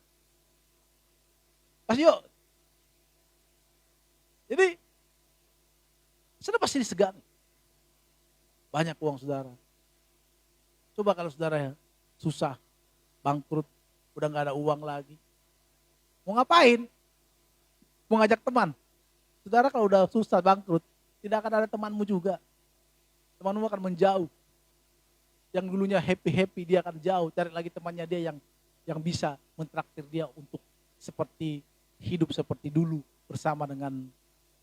Pas yuk. Jadi, saudara pasti disegani. Banyak uang saudara. Coba kalau saudara susah, bangkrut, udah gak ada uang lagi. Mau ngapain? Mau ngajak teman. Saudara kalau udah susah, bangkrut, tidak akan ada temanmu juga. Temanmu akan menjauh. Yang dulunya happy-happy, dia akan jauh. Cari lagi temannya dia yang bisa mentraktir dia untuk seperti hidup seperti dulu bersama dengan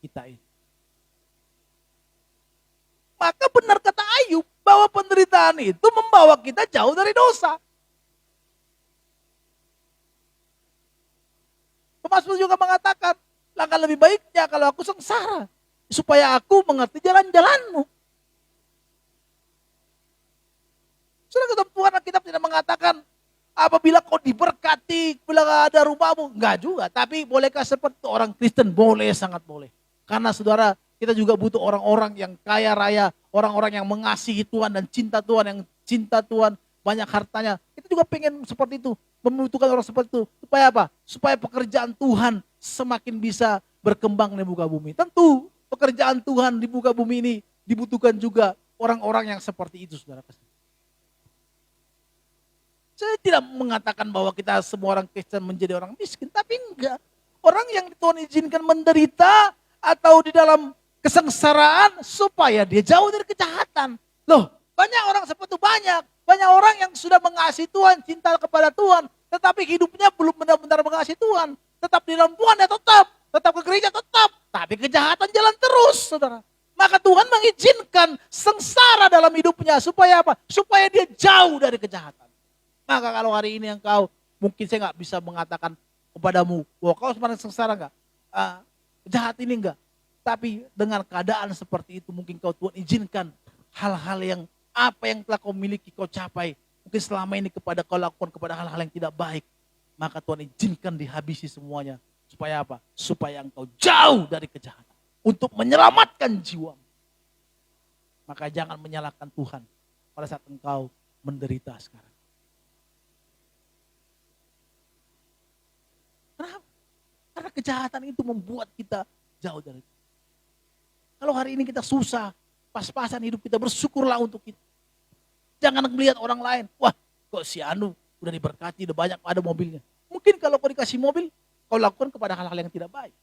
kita ini. Maka benar kata Ayub bahwa penderitaan itu membawa kita jauh dari dosa. Pemasmur juga mengatakan, langkah lebih baiknya kalau aku sengsara, supaya aku mengerti jalan-jalanmu. Sudah ketemu Tuhan, Alkitab tidak mengatakan apabila kau diberkati, bila ada rumahmu. Enggak juga, tapi bolehkah seperti orang Kristen? Boleh, sangat boleh. Karena saudara, kita juga butuh orang-orang yang kaya raya, orang-orang yang mengasihi Tuhan dan cinta Tuhan, yang cinta Tuhan, banyak hartanya. Kita juga pengen seperti itu, membutuhkan orang seperti itu. Supaya apa? Supaya pekerjaan Tuhan semakin bisa berkembang di muka bumi. Tentu pekerjaan Tuhan di muka bumi ini dibutuhkan juga orang-orang yang seperti itu, saudara. Saya tidak mengatakan bahwa kita semua orang Kristen menjadi orang miskin, tapi enggak. Orang yang Tuhan izinkan menderita atau di dalam kesengsaraan supaya dia jauh dari kejahatan. Loh, banyak orang seperti itu, banyak. Banyak orang yang sudah mengasihi Tuhan, cinta kepada Tuhan, tetapi hidupnya belum benar-benar mengasihi Tuhan. Tetap di dalam Tuhan ya tetap ke gereja tetap, tapi kejahatan jalan terus, saudara. Maka Tuhan mengizinkan sengsara dalam hidupnya supaya apa? Supaya dia jauh dari kejahatan. Maka kalau hari ini engkau, mungkin saya nggak bisa mengatakan kepadamu, wah kau sebenarnya sengsara nggak? Jahat ini enggak. Tapi dengan keadaan seperti itu mungkin kau Tuhan izinkan hal-hal yang apa yang telah kau miliki, kau capai. Mungkin selama ini kepada kau lakukan kepada hal-hal yang tidak baik. Maka Tuhan izinkan dihabisi semuanya. Supaya apa? Supaya engkau jauh dari kejahatan. Untuk menyelamatkan jiwamu. Maka jangan menyalahkan Tuhan pada saat engkau menderita sekarang. Kenapa? Karena kejahatan itu membuat kita jauh dari itu. Kalau hari ini kita susah, pas-pasan hidup kita, bersyukurlah untuk kita. Jangan melihat orang lain, wah kok si Anu udah diberkati, udah banyak ada mobilnya. Mungkin kalau kau dikasih mobil, kau lakukan kepada hal-hal yang tidak baik.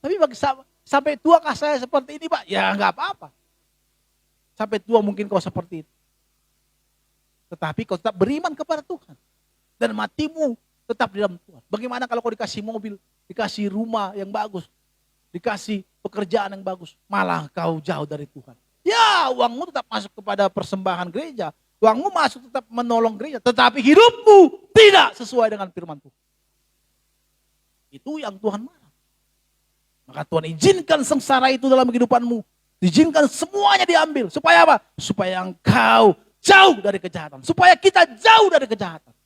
Tapi bagi sampai tua kah saya seperti ini Pak? Ya nggak apa-apa. Sampai tua mungkin kau seperti itu. Tetapi kau tetap beriman kepada Tuhan. Dan matimu tetap di dalam Tuhan. Bagaimana kalau kau dikasih mobil, dikasih rumah yang bagus, dikasih pekerjaan yang bagus, malah kau jauh dari Tuhan. Ya uangmu tetap masuk kepada persembahan gereja, uangmu masuk tetap menolong gereja, tetapi hidupmu tidak sesuai dengan firman Tuhan. Itu yang Tuhan marah. Maka Tuhan izinkan sengsara itu dalam kehidupanmu, izinkan semuanya diambil, supaya apa? Supaya engkau jauh dari kejahatan, supaya kita jauh dari kejahatan.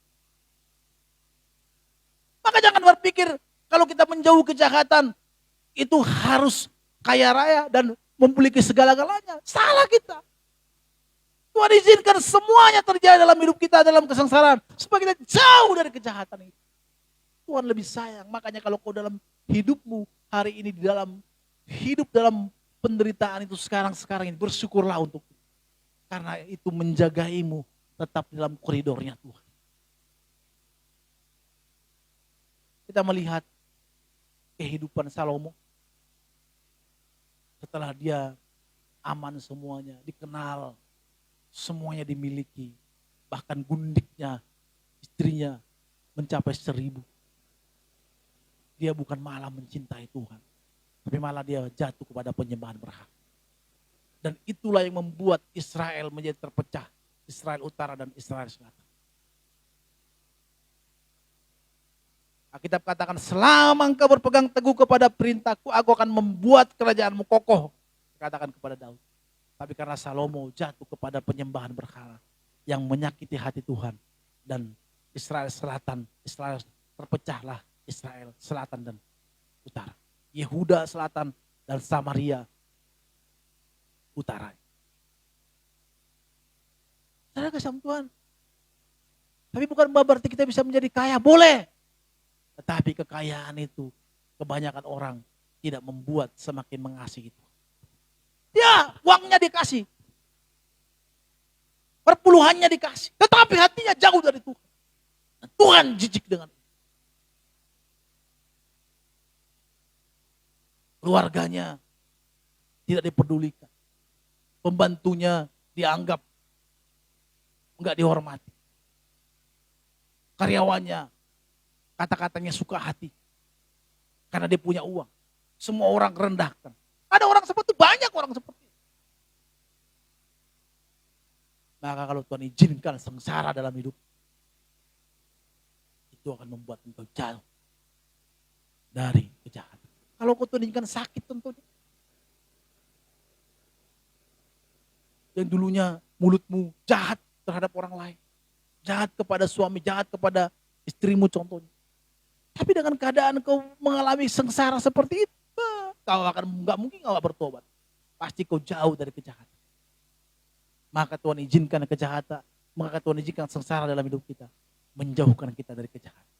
Maka jangan berpikir kalau kita menjauh kejahatan itu harus kaya raya dan memiliki segala-galanya. Salah kita. Tuhan izinkan semuanya terjadi dalam hidup kita dalam kesengsaraan supaya kita jauh dari kejahatan itu. Tuhan lebih sayang. Makanya kalau kau dalam hidupmu hari ini di dalam hidup dalam penderitaan itu sekarang ini bersyukurlah untuk itu. Karena itu menjagaimu tetap dalam koridornya Tuhan. Kita melihat kehidupan Salomo. Setelah dia aman semuanya, dikenal, semuanya dimiliki. Bahkan gundiknya, istrinya mencapai 1000. Dia bukan malah mencintai Tuhan. Tapi malah dia jatuh kepada penyembahan berhala. Dan itulah yang membuat Israel menjadi terpecah. Israel Utara dan Israel Selatan. Alkitab katakan, selama engkau berpegang teguh kepada perintahku, aku akan membuat kerajaanmu kokoh. Katakan kepada Daud. Tapi karena Salomo jatuh kepada penyembahan berhala yang menyakiti hati Tuhan. Dan Israel Selatan, Israel terpecahlah, Israel Selatan dan Utara. Yehuda Selatan dan Samaria Utara. Saudara kasih Tuhan. Tapi bukan berarti kita bisa menjadi kaya, boleh. Tetapi kekayaan itu kebanyakan orang tidak membuat semakin mengasihi Tuhan. Ya, uangnya dikasih. Perpuluhannya dikasih. Tetapi hatinya jauh dari Tuhan. Dan Tuhan jijik dengan itu. Keluarganya tidak dipedulikan. Pembantunya dianggap enggak dihormati. Karyawannya kata-katanya suka hati. Karena dia punya uang. Semua orang rendahkan. Ada orang seperti itu, banyak orang seperti itu. Maka kalau Tuhan izinkan sengsara dalam hidup, itu akan membuat engkau jauh dari kejahatan. Kalau Tuhan izinkan sakit tentunya. Yang dulunya mulutmu jahat terhadap orang lain. Jahat kepada suami, jahat kepada istrimu contohnya. Tapi dengan keadaan kau mengalami sengsara seperti itu, kau akan nggak mungkin kau bertobat. Pasti kau jauh dari kejahatan. Maka Tuhan izinkan kejahatan, maka Tuhan izinkan sengsara dalam hidup kita, menjauhkan kita dari kejahatan.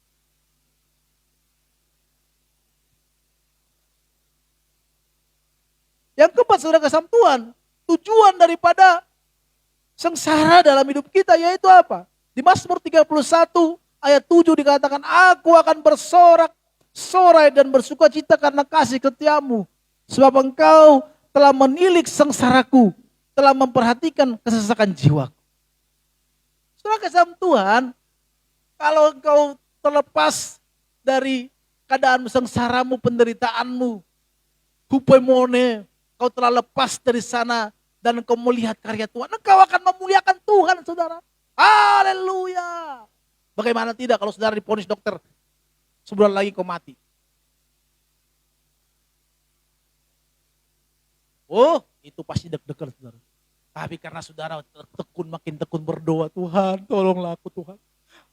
Yang keempat, saudara kasih Tuhan, tujuan daripada sengsara dalam hidup kita, yaitu apa? Di Mazmur 31 ayat 7 dikatakan, aku akan bersorak-sorai dan bersukacita karena kasih setiamu. Sebab engkau telah menilik sengsaraku, telah memperhatikan kesesakan jiwaku. Saudara kasih Tuhan, kalau engkau terlepas dari keadaan sengsaramu, penderitaanmu, hupemone, kau telah lepas dari sana dan engkau melihat karya Tuhan, engkau akan memuliakan Tuhan, saudara. Haleluya. Bagaimana tidak kalau saudara diponis dokter, sebulan lagi kau mati. Oh, itu pasti deg-degan, saudara. Tapi karena saudara makin tekun berdoa, Tuhan tolonglah aku Tuhan.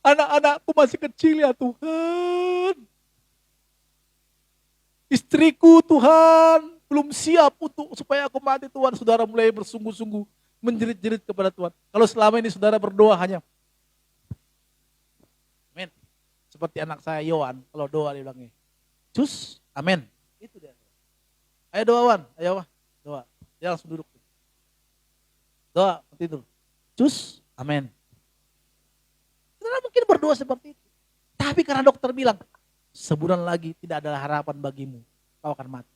Anak-anakku masih kecil ya Tuhan. Istriku Tuhan belum siap untuk supaya aku mati Tuhan. Saudara mulai bersungguh-sungguh menjerit-jerit kepada Tuhan. Kalau selama ini saudara berdoa hanya amin. Seperti anak saya Yohan, kalau doa dia bilangnya cus, amin. Itu dia. Ayo doa Wan, ayo doa. Dia langsung duduk. Doa, tidur. Cus, amin. Saudara mungkin berdoa seperti itu. Tapi karena dokter bilang, sebulan lagi tidak ada harapan bagimu. Kau akan mati.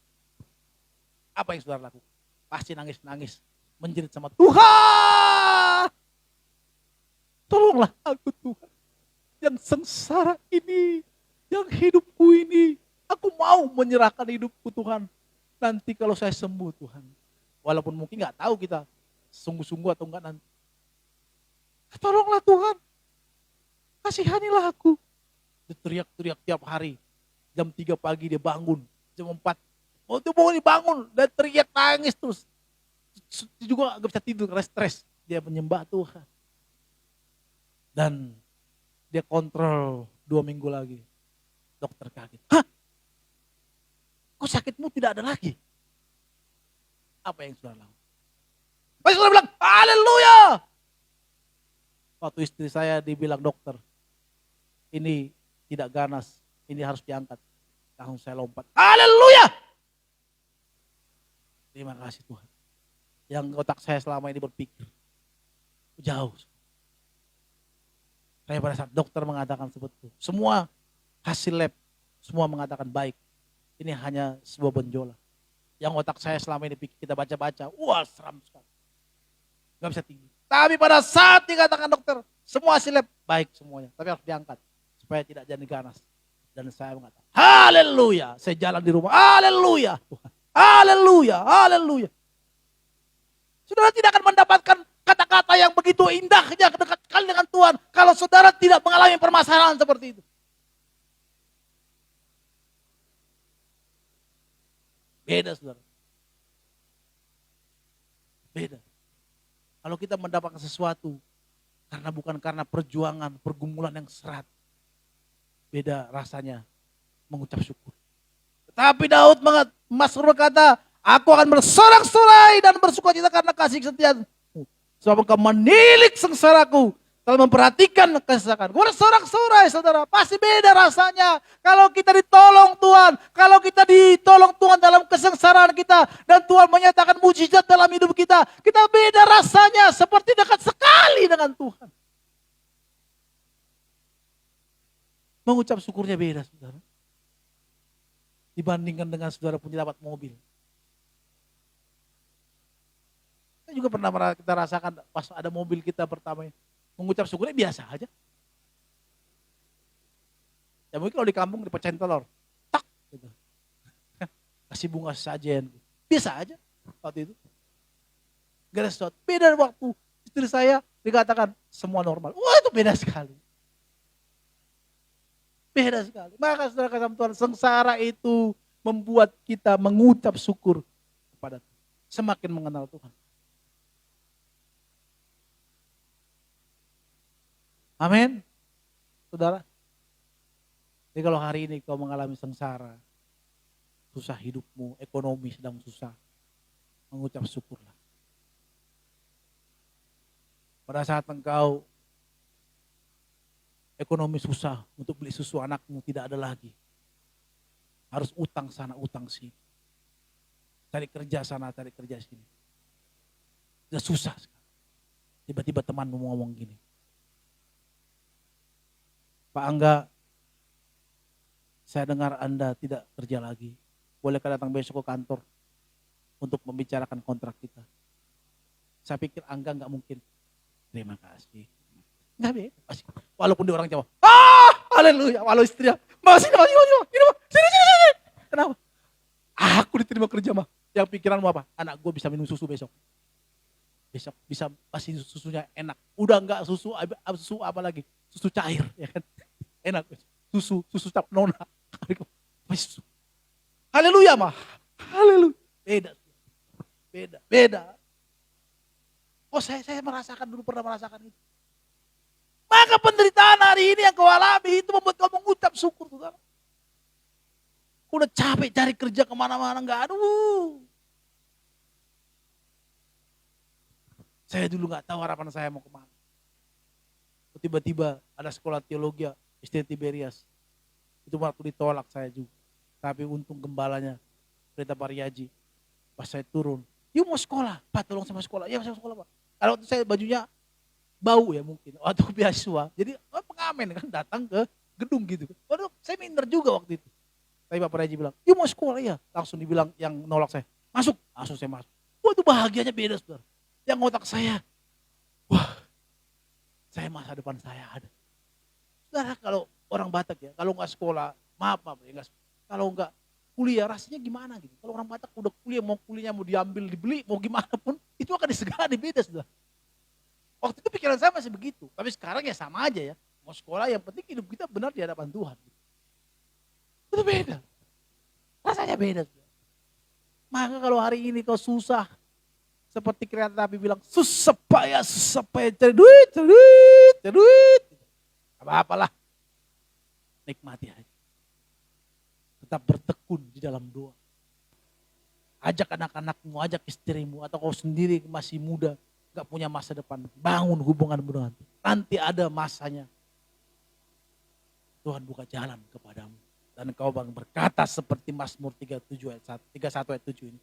Apa yang saudara lakukan? Pasti nangis-nangis. Menjerit sama Tuhan. Tolonglah aku Tuhan. Yang sengsara ini. Yang hidupku ini. Aku mau menyerahkan hidupku Tuhan. Nanti kalau saya sembuh Tuhan. Walaupun mungkin gak tahu kita sungguh-sungguh atau enggak nanti. Tolonglah Tuhan. Kasihanilah aku. Dia teriak-teriak tiap hari. Jam 3 pagi dia bangun. Jam 4. Oh itu mau dibangun. Dan teriak nangis terus. Dia juga gak bisa tidur karena stres. Dia menyembah Tuhan. Dan dia kontrol 2 minggu lagi. Dokter kaget. Hah? Kok sakitmu tidak ada lagi? Apa yang sudah lakukan? Pas sudah bilang, haleluya. Waktu istri saya dibilang dokter, ini tidak ganas, ini harus diangkat. Langsung saya lompat, haleluya. Terima kasih Tuhan. Yang otak saya selama ini berpikir, jauh. Saya pada saat dokter mengatakan seperti itu, semua hasil lab, semua mengatakan baik. Ini hanya sebuah benjolan. Yang otak saya selama ini kita baca-baca, wah seram sekali. Gak bisa tinggi. Tapi pada saat dikatakan dokter, semua hasil lab baik semuanya. Tapi harus diangkat supaya tidak jadi ganas. Dan saya mengatakan, haleluya. Saya jalan di rumah, haleluya. Haleluya, haleluya. Saudara tidak akan mendapatkan kata-kata yang begitu indahnya dekat sekali dengan Tuhan. Kalau saudara tidak mengalami permasalahan seperti itu. Beda saudara. Beda. Kalau kita mendapatkan sesuatu bukan karena perjuangan, pergumulan yang serat. Beda rasanya mengucap syukur. Tetapi Daud Mazmur berkata, aku akan bersorak-sorai dan bersukacita karena kasih setiamu. Sebab engkau menilik sengsaraku, telah memperhatikan kesesakan. Bersorak-sorai saudara, pasti beda rasanya. Kalau kita ditolong Tuhan, kalau kita ditolong Tuhan dalam kesengsaraan kita, dan Tuhan menyatakan mujizat dalam hidup kita, kita beda rasanya, seperti dekat sekali dengan Tuhan. Mengucap syukurnya beda saudara. Dibandingkan dengan saudara punya dapat mobil. Saya juga pernah kita rasakan pas ada mobil kita pertama, mengucap syukurnya biasa aja. Ya mungkin kalau di kampung dipecahin telur, tak gitu. Kasih bunga sajen, biasa aja waktu itu. Gak ada sesuatu. Beda waktu istri saya dikatakan semua normal. Wah itu beda sekali. Beda sekali. Maka saudara kata Tuhan, sengsara itu membuat kita mengucap syukur kepada Tuhan. Semakin mengenal Tuhan. Amin. Saudara. Jadi kalau hari ini kau mengalami sengsara, susah hidupmu, ekonomi sedang susah, mengucap syukurlah. Pada saat engkau ekonomi susah untuk beli susu anakmu tidak ada lagi. Harus utang sana, utang sini. Cari kerja sana, cari kerja sini. Sudah susah sekali. Tiba-tiba temanmu ngomong gini, Pak Angga, saya dengar Anda tidak kerja lagi. Bolehkah datang besok ke kantor untuk membicarakan kontrak kita? Saya pikir Angga nggak mungkin. Terima kasih. Nggak bebas. Walaupun dia orang Jawa. Haleluya. Walau istrinya. Masih. Sini. Kenapa? Aku diterima kerja mah. Yang pikiranmu apa? Anak gue bisa minum susu besok. Besok bisa pasti susunya enak. Udah nggak susu apa lagi? Susu cair, ya kan? Enak. Susu cap nona. Haleluya mah. Haleluya. Beda. Oh saya merasakan dulu, pernah merasakan itu. Maka penderitaan hari ini yang kau alami itu membuat kau mengucap syukur. Saudara. Udah capek cari kerja kemana-mana, enggak, aduh. Saya dulu nggak tahu harapan saya mau kemana. Tiba-tiba ada sekolah teologi, ST Tiberias. Itu waktu ditolak saya juga. Tapi untung gembalanya, Pendeta Pariaji. Pas saya turun, yuk mau sekolah, Pak tolong sama sekolah. Ya saya sekolah Pak. Kalau waktu saya bajunya bau ya mungkin, atau beasiswa. Jadi pengamen kan datang ke gedung gitu. Waduh saya minder juga waktu itu. Tapi Pak Pariaji bilang, yuk mau sekolah ya. Langsung dibilang yang nolak saya, masuk. Langsung saya masuk. Wah itu bahagianya beda saudara. Yang otak saya, wah saya masa depan saya ada. Saudara kalau orang Batak ya, kalau nggak sekolah, maaf ya, kalau nggak kuliah rasanya gimana gitu. Kalau orang Batak udah kuliahnya mau diambil, dibeli, mau gimana pun, itu akan disegani beda sudah. Waktu itu pikiran saya masih begitu, tapi sekarang ya sama aja ya. Mau sekolah yang penting hidup kita benar di hadapan Tuhan. Itu beda, rasanya beda. Sudah. Maka kalau hari ini kau susah, seperti kereta api bilang, susah payah cari duit. Apa-apalah, nikmati aja. Tetap bertekun di dalam doa. Ajak anak-anakmu, ajak istrimu, atau kau sendiri masih muda, gak punya masa depan. Bangun hubunganmu dengan Tuhan. Nanti ada masanya. Tuhan buka jalan kepadamu. Dan kau berkata seperti Mazmur 31 ayat 7 ini.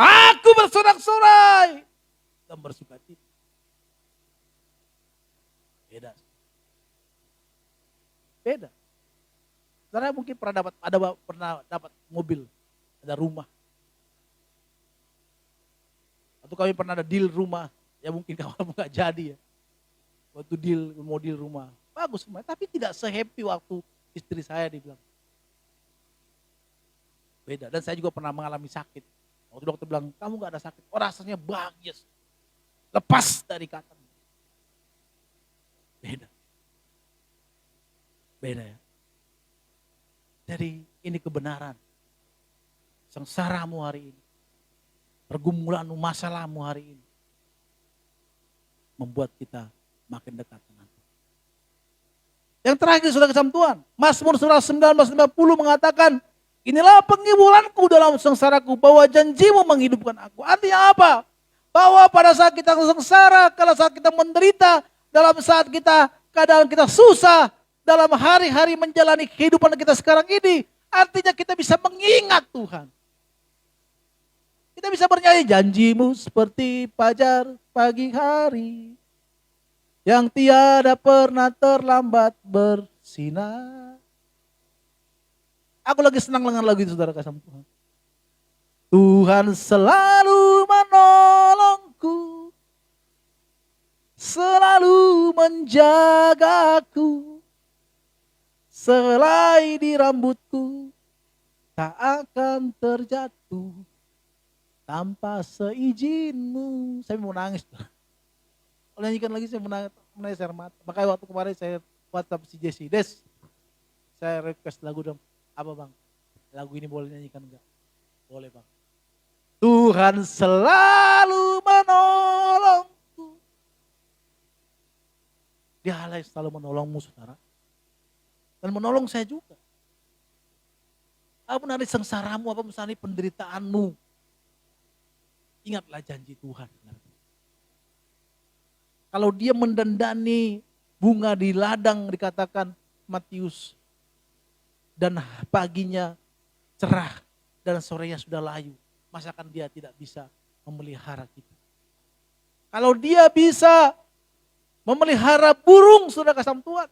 Aku bersorak-sorai dan bersuka cita. Beda. Saudara mungkin pernah dapat mobil, ada rumah. Atau kami pernah ada deal rumah, ya mungkin kamu gak jadi ya. Waktu mau deal rumah, bagus rumah, tapi tidak se-happy waktu istri saya dibilang. Beda, dan saya juga pernah mengalami sakit. Waktu dokter bilang, kamu gak ada sakit, oh rasanya bahagia. Lepas dari kata. Beda ya. Jadi ini kebenaran. Sengsaramu hari ini. Pergumulanmu, masalahmu hari ini. Membuat kita makin dekat dengan Tuhan. Yang terakhir sudah kesam Tuhan. Mazmur surah 19:50 mengatakan, inilah penghiburanku dalam sengsaraku, bahwa janjimu menghidupkan aku. Artinya apa? Bahwa pada saat kita sengsara, kalau saat kita menderita, dalam saat keadaan kita susah, dalam hari-hari menjalani kehidupan kita sekarang ini, artinya kita bisa mengingat Tuhan. Kita bisa bernyanyi, janjimu seperti fajar pagi hari, yang tiada pernah terlambat bersinar. Aku lagi senang dengan lagu itu saudara kasih Tuhan. Tuhan selalu menolongku, selalu menjagaku, selai di rambutku tak akan terjatuh tanpa seizinmu. Saya mau nangis. Kalau nyanyikan lagi saya menangis air mata. Makanya waktu kemarin saya WhatsApp si Jesse, Des, saya request lagu dong. Apa bang? Lagu ini boleh nyanyikan enggak? Boleh bang. Tuhan selalu menolongku. Dia Allah yang selalu menolongmu saudara. Dan menolong saya juga. Apapun hari sengsaramu, apapun hari penderitaanmu. Ingatlah janji Tuhan. Kalau dia mendandani bunga di ladang dikatakan Matius. Dan paginya cerah dan sorenya sudah layu. Masakan dia tidak bisa memelihara kita. Kalau dia bisa Memelihara burung, saudara kasih Tuhan.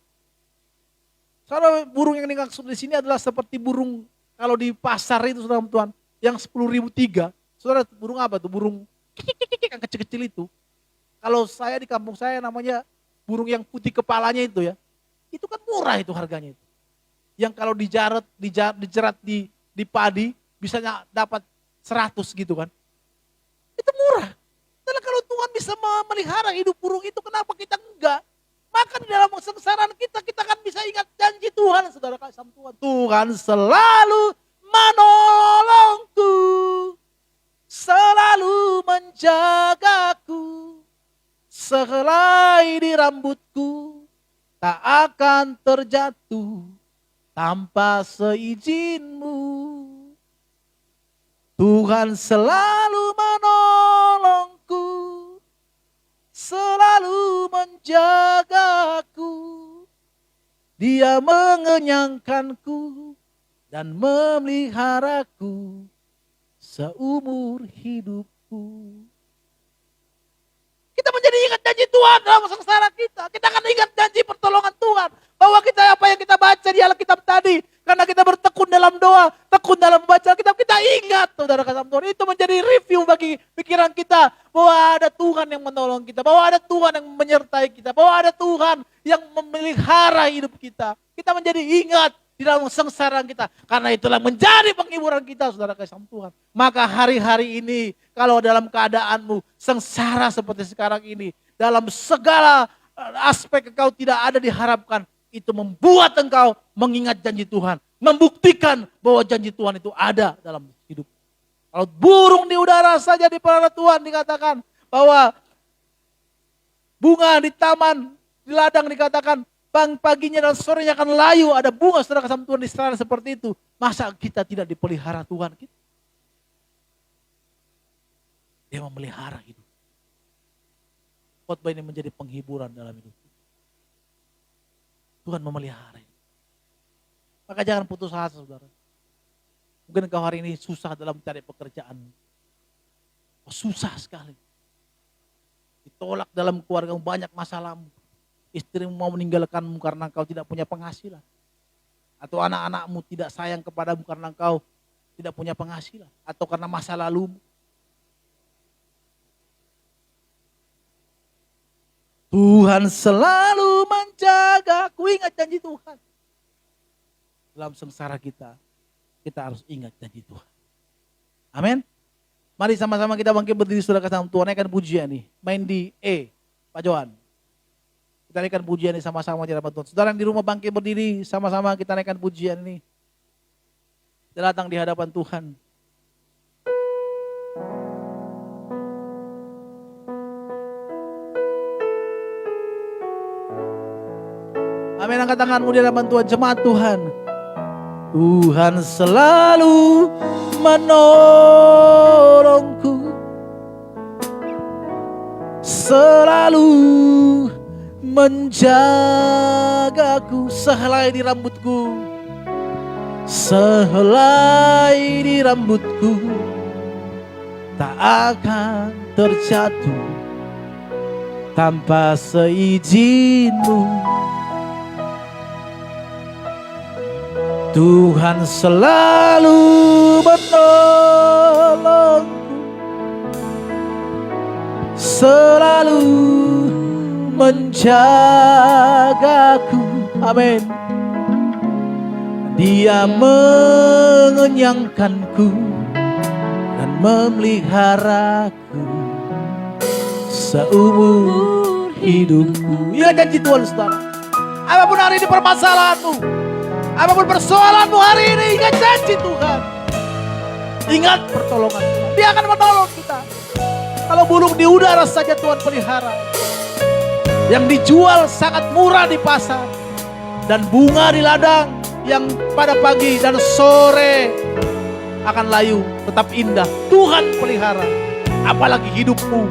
Saudara, burung yang dimaksud di sini adalah seperti burung kalau di pasar itu, saudara Tuhan, yang 10.003. Saudara, burung apa tuh? Burung yang kecil-kecil itu. Kalau saya di kampung saya namanya burung yang putih kepalanya itu ya. Itu kan murah itu harganya itu. Yang kalau dijerat di padi bisa dapat 100 gitu kan. Itu murah. Dan kalau Tuhan bisa memelihara hidup burung itu, kenapa kita enggak? Maka di dalam kesengsaraan kita akan bisa ingat janji Tuhan, saudara kasih Tuhan. Tuhan selalu menolongku, selalu menjagaku, sehelai di rambutku tak akan terjatuh tanpa seizinmu. Tuhan selalu menolongku, selalu menjagaku. Dia mengenyangkanku dan memeliharaku seumur hidupku. Kita menjadi ingat janji Tuhan dalam sengsara kita. Kita akan ingat janji pertolongan Tuhan. Bahwa kita apa yang kita baca di Alkitab tadi. Karena kita bertekun dalam doa, tekun dalam membaca Alkitab, kita ingat, saudara kasih Tuhan. Itu menjadi review bagi pikiran kita. Bahwa ada Tuhan yang menolong kita. Bahwa ada Tuhan yang menyertai kita. Bahwa ada Tuhan yang memelihara hidup kita. Kita menjadi ingat di dalam sengsara kita. Karena itulah menjadi penghiburan kita, saudara kasih Tuhan. Maka hari-hari ini, kalau dalam keadaanmu sengsara seperti sekarang ini, dalam segala aspek engkau tidak ada diharapkan, itu membuat engkau mengingat janji Tuhan. Membuktikan bahwa janji Tuhan itu ada dalam hidup. Kalau burung di udara saja di pelihara Tuhan dikatakan bahwa bunga di taman, di ladang dikatakan paginya dan sorenya akan layu. Ada bunga, saudara kasih Tuhan, di sana seperti itu. Masa kita tidak dipelihara Tuhan kita? Dia memelihara hidup. Khotbah ini menjadi penghiburan dalam hidup. Tuhan memelihara. Maka jangan putus asa, saudara. Mungkin kau hari ini susah dalam mencari pekerjaan. Oh, susah sekali. Ditolak dalam keluargamu, banyak masalahmu. Istrimu mau meninggalkanmu karena kau tidak punya penghasilan. Atau anak-anakmu tidak sayang kepadamu karena kau tidak punya penghasilan. Atau karena masa lalumu. Tuhan selalu menjaga. Ku ingat janji Tuhan. Dalam sengsara kita harus ingat janji Tuhan. Amin. Mari sama-sama kita bangkit berdiri, saudara kasih Tuhan. Naikkan pujian nih. Main di E, Pak Johan. Kita naikkan pujian ini sama-sama di hadapan Tuhan. Saudara yang di rumah bangkit berdiri, sama-sama kita naikkan pujian ini. Kita datang di hadapan Tuhan. Amin, angkat tanganmu di hadapan Tuhan, jemaat Tuhan. Tuhan selalu menolongku, selalu menjagaku, sehelai di rambutku, sehelai di rambutku, tak akan terjatuh tanpa seizinmu. Tuhan selalu menolongku, selalu menjagaku. Amin. Dia mengenyangkanku dan memeliharaku seumur hidupku. Ya, janji Tuhan, saudara. Apapun hari ini permasalahanmu, apapun persoalanmu hari ini, ingat janji Tuhan. Ingat pertolongan Tuhan. Dia akan menolong kita. Kalau burung di udara saja Tuhan pelihara. Yang dijual sangat murah di pasar. Dan bunga di ladang yang pada pagi dan sore akan layu, tetap indah. Tuhan pelihara. Apalagi hidupmu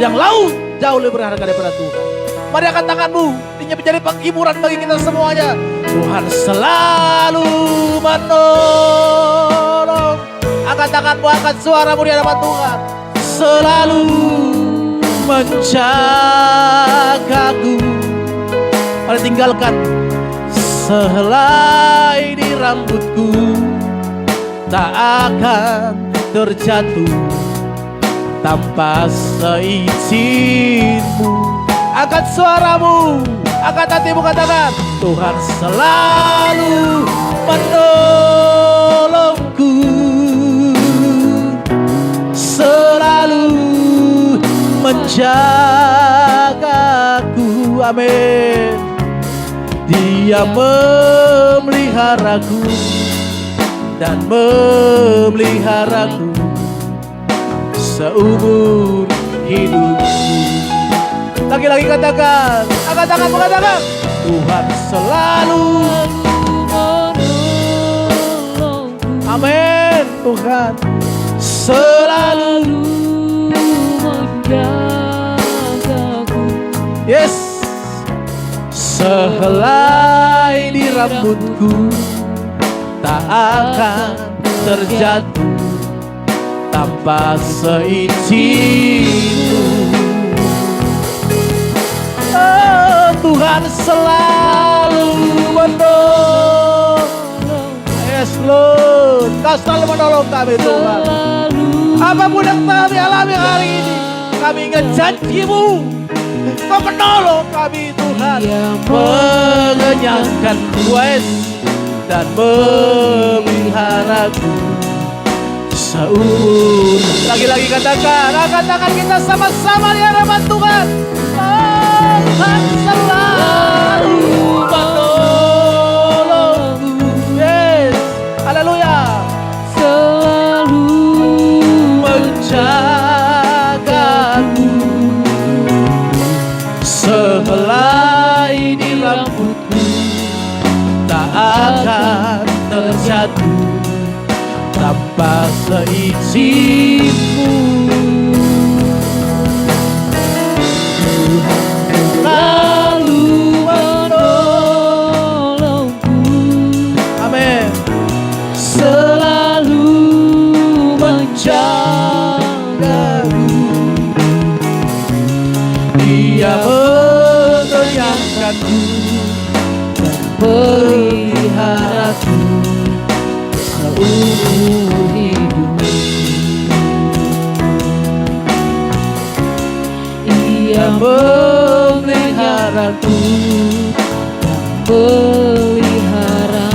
yang laut jauh lebih berharga daripada Tuhan. Mari angkat tanganmu. Ini menjadi penghiburan bagi kita semuanya. Tuhan selalu menolong. Angkat tanganmu, angkat suaramu di hadapan Tuhan. Selalu menjagaku. Mari tinggalkan sehelai di rambutku, tak akan terjatuh tanpa seizinmu. Angkat suaramu, angkat hatimu, katakan Tuhan selalu menolongku, selalu menjagaku. Amin. Dia memeliharaku dan memeliharaku seumur hidupku. Lagi-lagi katakan, angkat tanganmu, katakan Tuhan selalu menolongku. Amin. Tuhan selalu menjagaku. Yes. Sehelai di rambutku tak akan terjatuh tanpa seizinmu. Oh, Tuhan selalu menolong. Yes Lord, Kau selalu menolong kami Tuhan. Apapun yang kami alami hari ini, kami ingat janji-Mu. Kau menolong kami Tuhan, mengenyangkan kues dan memeliharaku seumur. Lagi-lagi katakan, angkat tangan kita sama-sama di hadapan Tuhan. Tuhan selalu menolongku. Yes, haleluya. Selalu menjagaku, sehelai di rambutku tak akan terjatuh tanpa seizinmu. Lalu menolongku. Amin. Selalu menjagaku. Dia mengenyangkanku dan peliharaku seumur hidup. Ia memeliharaku dan peliharaku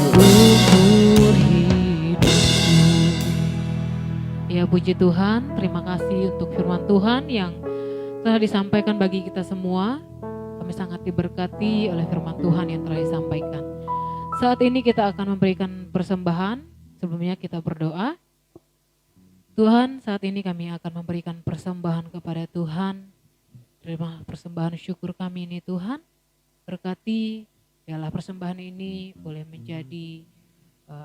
seumur hidup. Ya puji Tuhan, terima kasih untuk firman Tuhan yang telah disampaikan bagi kita semua. Kami sangat diberkati oleh firman Tuhan yang telah disampaikan. Saat ini kita akan memberikan persembahan. Sebelumnya kita berdoa. Tuhan, saat ini kami akan memberikan persembahan kepada Tuhan. Terima persembahan syukur kami ini Tuhan. Berkati, biarlah persembahan ini boleh menjadi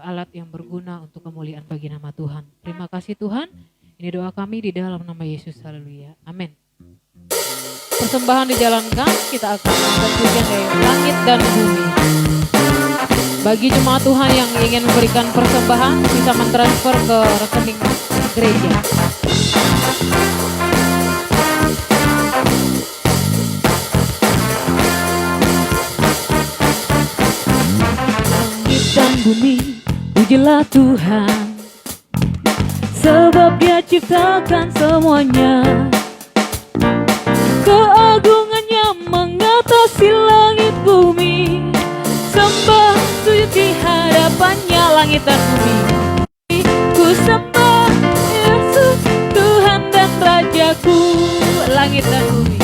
alat yang berguna untuk kemuliaan bagi nama Tuhan. Terima kasih Tuhan. Ini doa kami di dalam nama Yesus. Haleluya. Amin. Persembahan dijalankan, kita akan angkat pujian dari langit dan bumi. Bagi jemaat Tuhan yang ingin memberikan persembahan, bisa mentransfer ke rekening gereja. Langit dan bumi, pujilah Tuhan, sebab Dia ciptakan semuanya. Keagungannya mengatasi langit bumi, sembah sujud di hadapannya langit dan bumi. Ku sembah Yesus Tuhan dan Rajaku, langit dan bumi.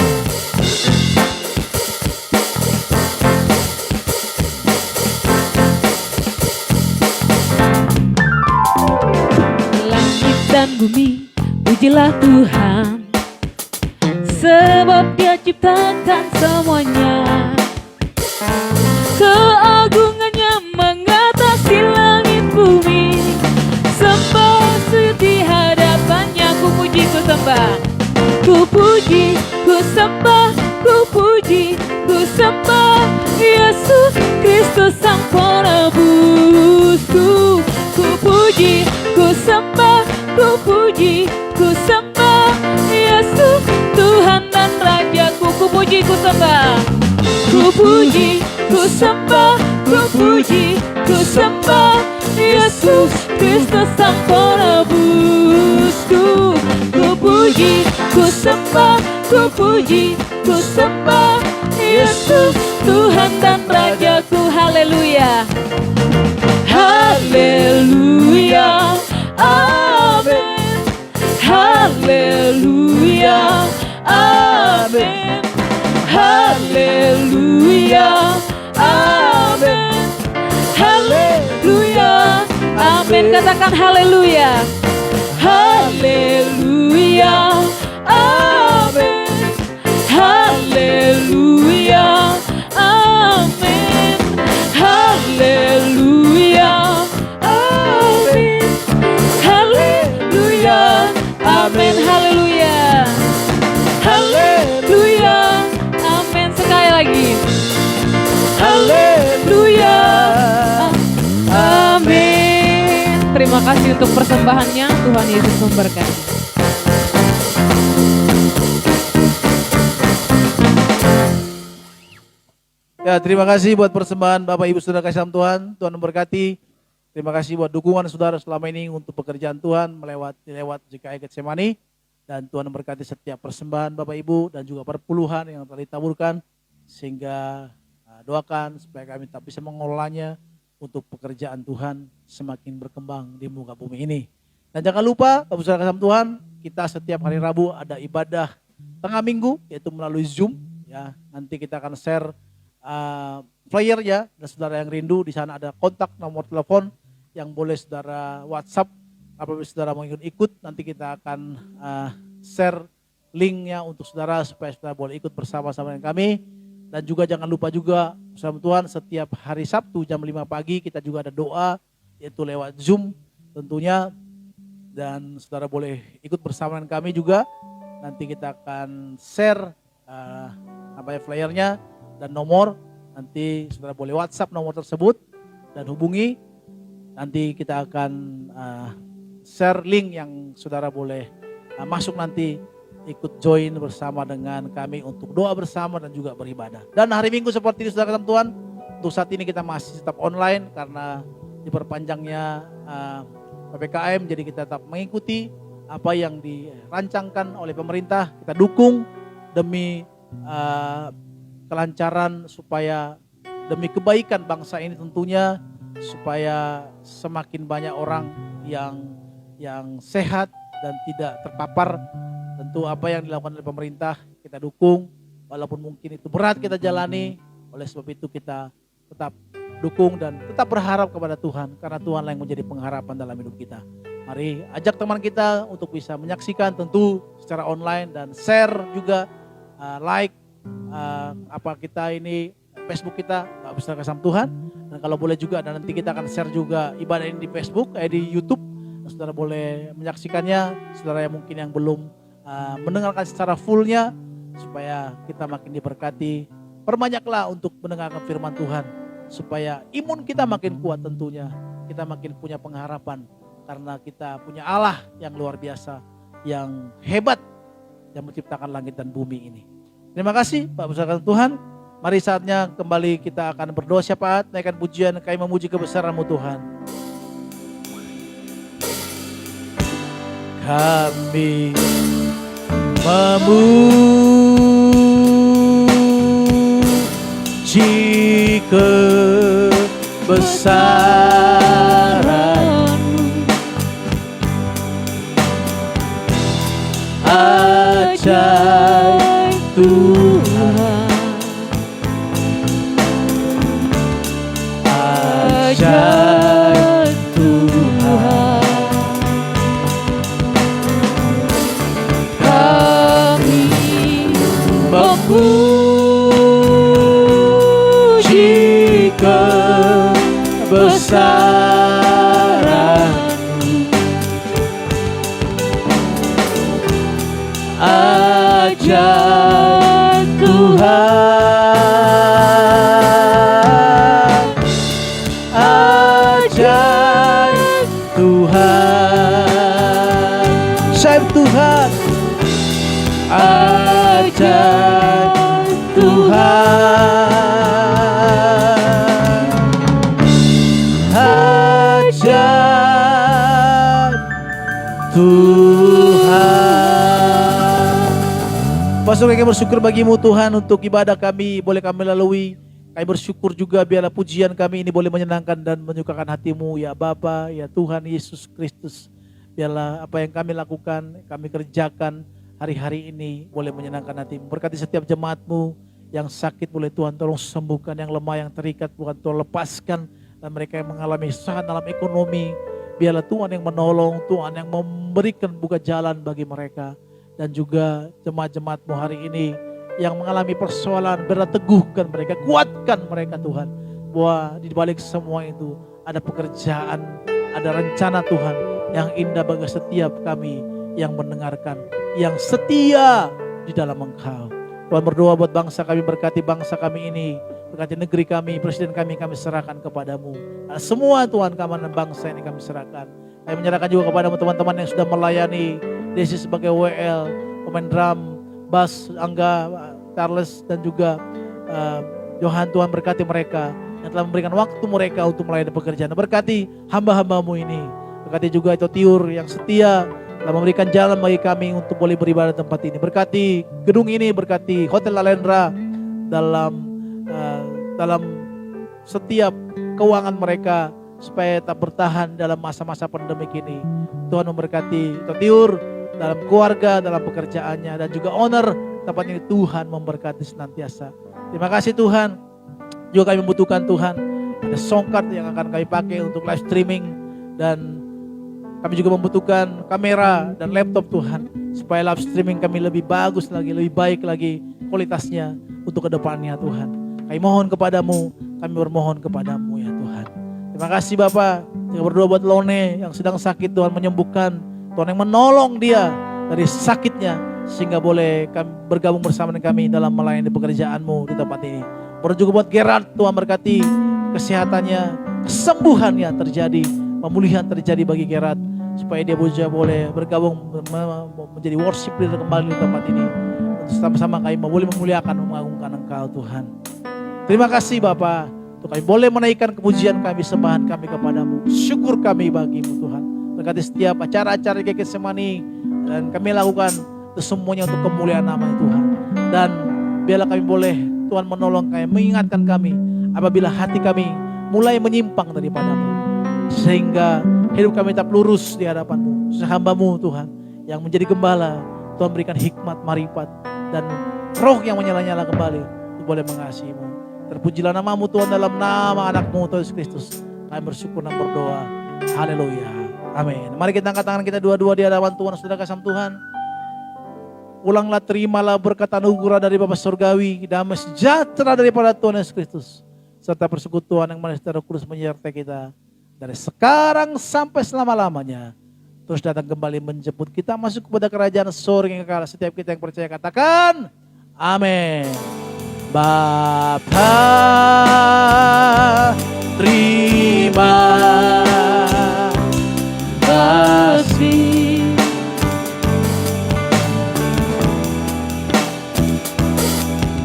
Langit dan bumi, pujilah Tuhan, sebab Dia ciptakan semuanya. Keagungannya mengatasi langit bumi, sembah sujud di hadapannya. Ku puji, ku sembah, ku puji, ku sembah, ku puji, ku sembah Yesus Kristus Sang Penebusku. Ku puji, ku sembah, ku puji, ku sembah puji, ku sembah, ku puji, ku sembah Yesus Kristus Sang Penebusku. Ku puji, ku sembah, ku puji, ku sembah Yesus Tuhan dan Rajaku. Haleluya, haleluya, amin, haleluya, amin, haleluya, amin, haleluya, amin. Katakan haleluya, haleluya, amin, haleluya, amin, haleluya, amin, haleluya, amin, haleluya, haleluya, amin. Sekali lagi, haleluya, amin. Terima kasih untuk persembahannya. Tuhan Yesus memberkati. Ya, terima kasih buat persembahan Bapak Ibu Saudara kasih dalam Tuhan. Tuhan memberkati. Terima kasih buat dukungan saudara selama ini untuk pekerjaan Tuhan lewat GKI Getsemani. Dan Tuhan memberkati setiap persembahan Bapak Ibu dan juga perpuluhan yang telah ditaburkan. Sehingga doakan supaya kami tetap bisa mengelolanya untuk pekerjaan Tuhan semakin berkembang di muka bumi ini. Dan jangan lupa Bapak Saudara kasih dalam Tuhan, kita setiap hari Rabu ada ibadah tengah minggu yaitu melalui Zoom. Ya, nanti kita akan share flyer ya, dan saudara yang rindu di sana ada kontak nomor telepon yang boleh saudara WhatsApp. Apabila saudara mau ikut, nanti kita akan share linknya untuk saudara supaya saudara boleh ikut bersama-sama dengan kami. Dan juga jangan lupa juga bersama Tuhan setiap hari Sabtu jam 5 pagi kita juga ada doa yaitu lewat Zoom tentunya. Dan saudara boleh ikut bersama dengan kami juga. Nanti kita akan share flyernya dan nomor. Nanti saudara boleh WhatsApp nomor tersebut dan hubungi. Nanti kita akan share link yang saudara boleh masuk nanti ikut join bersama dengan kami untuk doa bersama dan juga beribadah. Dan hari Minggu seperti ini saudara kasih Tuhan, untuk saat ini kita masih tetap online karena diperpanjangnya PPKM, jadi kita tetap mengikuti apa yang dirancangkan oleh pemerintah. Kita dukung demi kelancaran supaya demi kebaikan bangsa ini tentunya, supaya semakin banyak orang yang sehat dan tidak terpapar. Tentu apa yang dilakukan oleh pemerintah kita dukung, walaupun mungkin itu berat kita jalani. Oleh sebab itu kita tetap dukung dan tetap berharap kepada Tuhan, karena Tuhanlah yang menjadi pengharapan dalam hidup kita. Mari ajak teman kita untuk bisa menyaksikan tentu secara online dan share juga, like kita ini Facebook kita, Bapak Saudara Kasih Tuhan. Dan kalau boleh juga, dan nanti kita akan share juga ibadah ini di Facebook, di YouTube. Saudara boleh menyaksikannya, saudara yang mungkin yang belum mendengarkan secara fullnya, supaya kita makin diberkati. Perbanyaklah untuk mendengarkan firman Tuhan, supaya imun kita makin kuat tentunya. Kita makin punya pengharapan, karena kita punya Allah yang luar biasa, yang hebat, yang menciptakan langit dan bumi ini. Terima kasih Bapak Saudara Tuhan. Mari saatnya kembali kita akan berdoa syafaat, naikkan pujian, kami memuji kebesaran-Mu Tuhan. Kami memuji kebesaran-Mu, ajaib Tuhan, ajaib Tuhan. Kami memuji kebesaran-Mu, ajaib Tuhan, ajaib Tuhan, ajaib Tuhan, ajaib Tuhan. Pastor, kami bersyukur bagimu Tuhan untuk ibadah kami boleh kami lalui. Kami bersyukur juga biarlah pujian kami ini boleh menyenangkan dan menyukakan hatimu ya Bapa, ya Tuhan Yesus Kristus. Biarlah apa yang kami lakukan, kami kerjakan hari-hari ini boleh menyenangkan hatimu. Berkati setiap jemaatmu yang sakit boleh Tuhan tolong sembuhkan, yang lemah, yang terikat Tuhan tolong lepaskan. Dan mereka yang mengalami kesusahan dalam ekonomi, biarlah Tuhan yang menolong, Tuhan yang memberikan buka jalan bagi mereka. Dan juga jemaat-jemaatmu hari ini yang mengalami persoalan, biarlah teguhkan mereka, kuatkan mereka Tuhan. Bahwa di balik semua itu ada pekerjaan, ada rencana Tuhan yang indah bagi setiap kami yang mendengarkan, yang setia di dalam Engkau. Tuhan berdoa buat bangsa kami, berkati bangsa kami ini, berkati negeri kami, presiden kami serahkan kepadamu. Nah, semua Tuhan keamanan bangsa ini kami serahkan. Kami menyerahkan juga kepadamu teman-teman yang sudah melayani Desi sebagai WL, pemain drum, bass, Angga, Charles dan juga Johan. Tuhan berkati mereka yang telah memberikan waktu mereka untuk melayani pekerjaan. Berkati hamba-hambamu ini. Berkati juga itu Tiur yang setia telah memberikan jalan bagi kami untuk boleh beribadah di tempat ini. Berkati gedung ini, berkati Hotel Alendra dalam setiap keuangan mereka supaya tetap bertahan dalam masa-masa pandemik ini. Tuhan memberkati Tiur dalam keluarga, dalam pekerjaannya, dan juga owner tempat ini. Tuhan memberkati senantiasa. Terima kasih Tuhan. Juga kami membutuhkan Tuhan, ada songkat yang akan kami pakai untuk live streaming, dan kami juga membutuhkan kamera dan laptop Tuhan, supaya live streaming kami lebih bagus lagi, lebih baik lagi kualitasnya untuk kedepannya Tuhan. Kami mohon kepadamu, kami bermohon kepadamu ya Tuhan. Terima kasih Bapak. Saya berdoa buat Lone yang sedang sakit, Tuhan menyembuhkan, Tuhan yang menolong dia dari sakitnya, sehingga boleh kami bergabung bersama dengan kami dalam melayani pekerjaan-Mu di tempat ini. Berdoa juga buat Gerard, Tuhan berkati kesehatannya, kesembuhannya terjadi, pemulihan terjadi bagi Gerard, supaya dia boleh bergabung menjadi worship leader kembali di tempat ini. Untuk sama-sama kami boleh memuliakan, mengagungkan Engkau Tuhan. Terima kasih Bapa, untuk kami boleh menaikkan kepujian kami, sembahan kami kepadamu. Syukur kami bagimu Tuhan. Berkati setiap acara-acara GKI Getsemani, dan kami lakukan itu semuanya untuk kemuliaan nama Tuhan. Dan biarlah kami boleh Tuhan menolong kami, mengingatkan kami apabila hati kami mulai menyimpang daripadamu, sehingga hidup kami tetap lurus di hadapan-Mu. Hamba-Mu Tuhan yang menjadi gembala, Tuhan berikan hikmat, marifat, dan roh yang menyala-nyala kembali untuk boleh mengasihi-Mu. Terpujilah nama-Mu Tuhan, dalam nama anak-Mu Tuhan Yesus Kristus kami bersyukur dan berdoa. Haleluya. Amin. Mari kita angkat tangan kita dua-dua di hadapan Tuhan. Saudara kasih Tuhan, ulanglah, terimalah berkat anugerah dari Bapa Surgawi, damai sejahtera daripada Tuhan Yesus Kristus, serta persekutuan yang manis Roh Kudus menyertai kita dari sekarang sampai selama-lamanya. Terus datang kembali menjemput kita masuk kepada kerajaan surga yang kekal. Setiap kita yang percaya katakan amin. Bapa, terima kasih.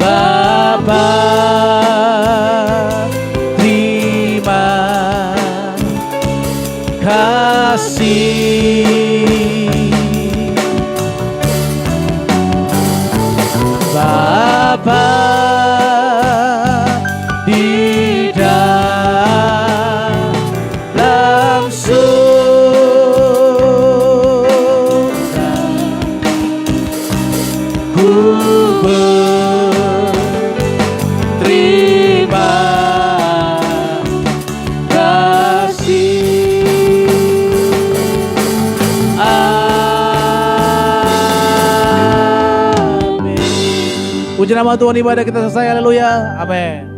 Bapa, terima kasih. Bapa di dalam surga, ku berterima kasih. Amin. Puji nama Tuhan, ibadah kita selesai. Haleluya. Amin.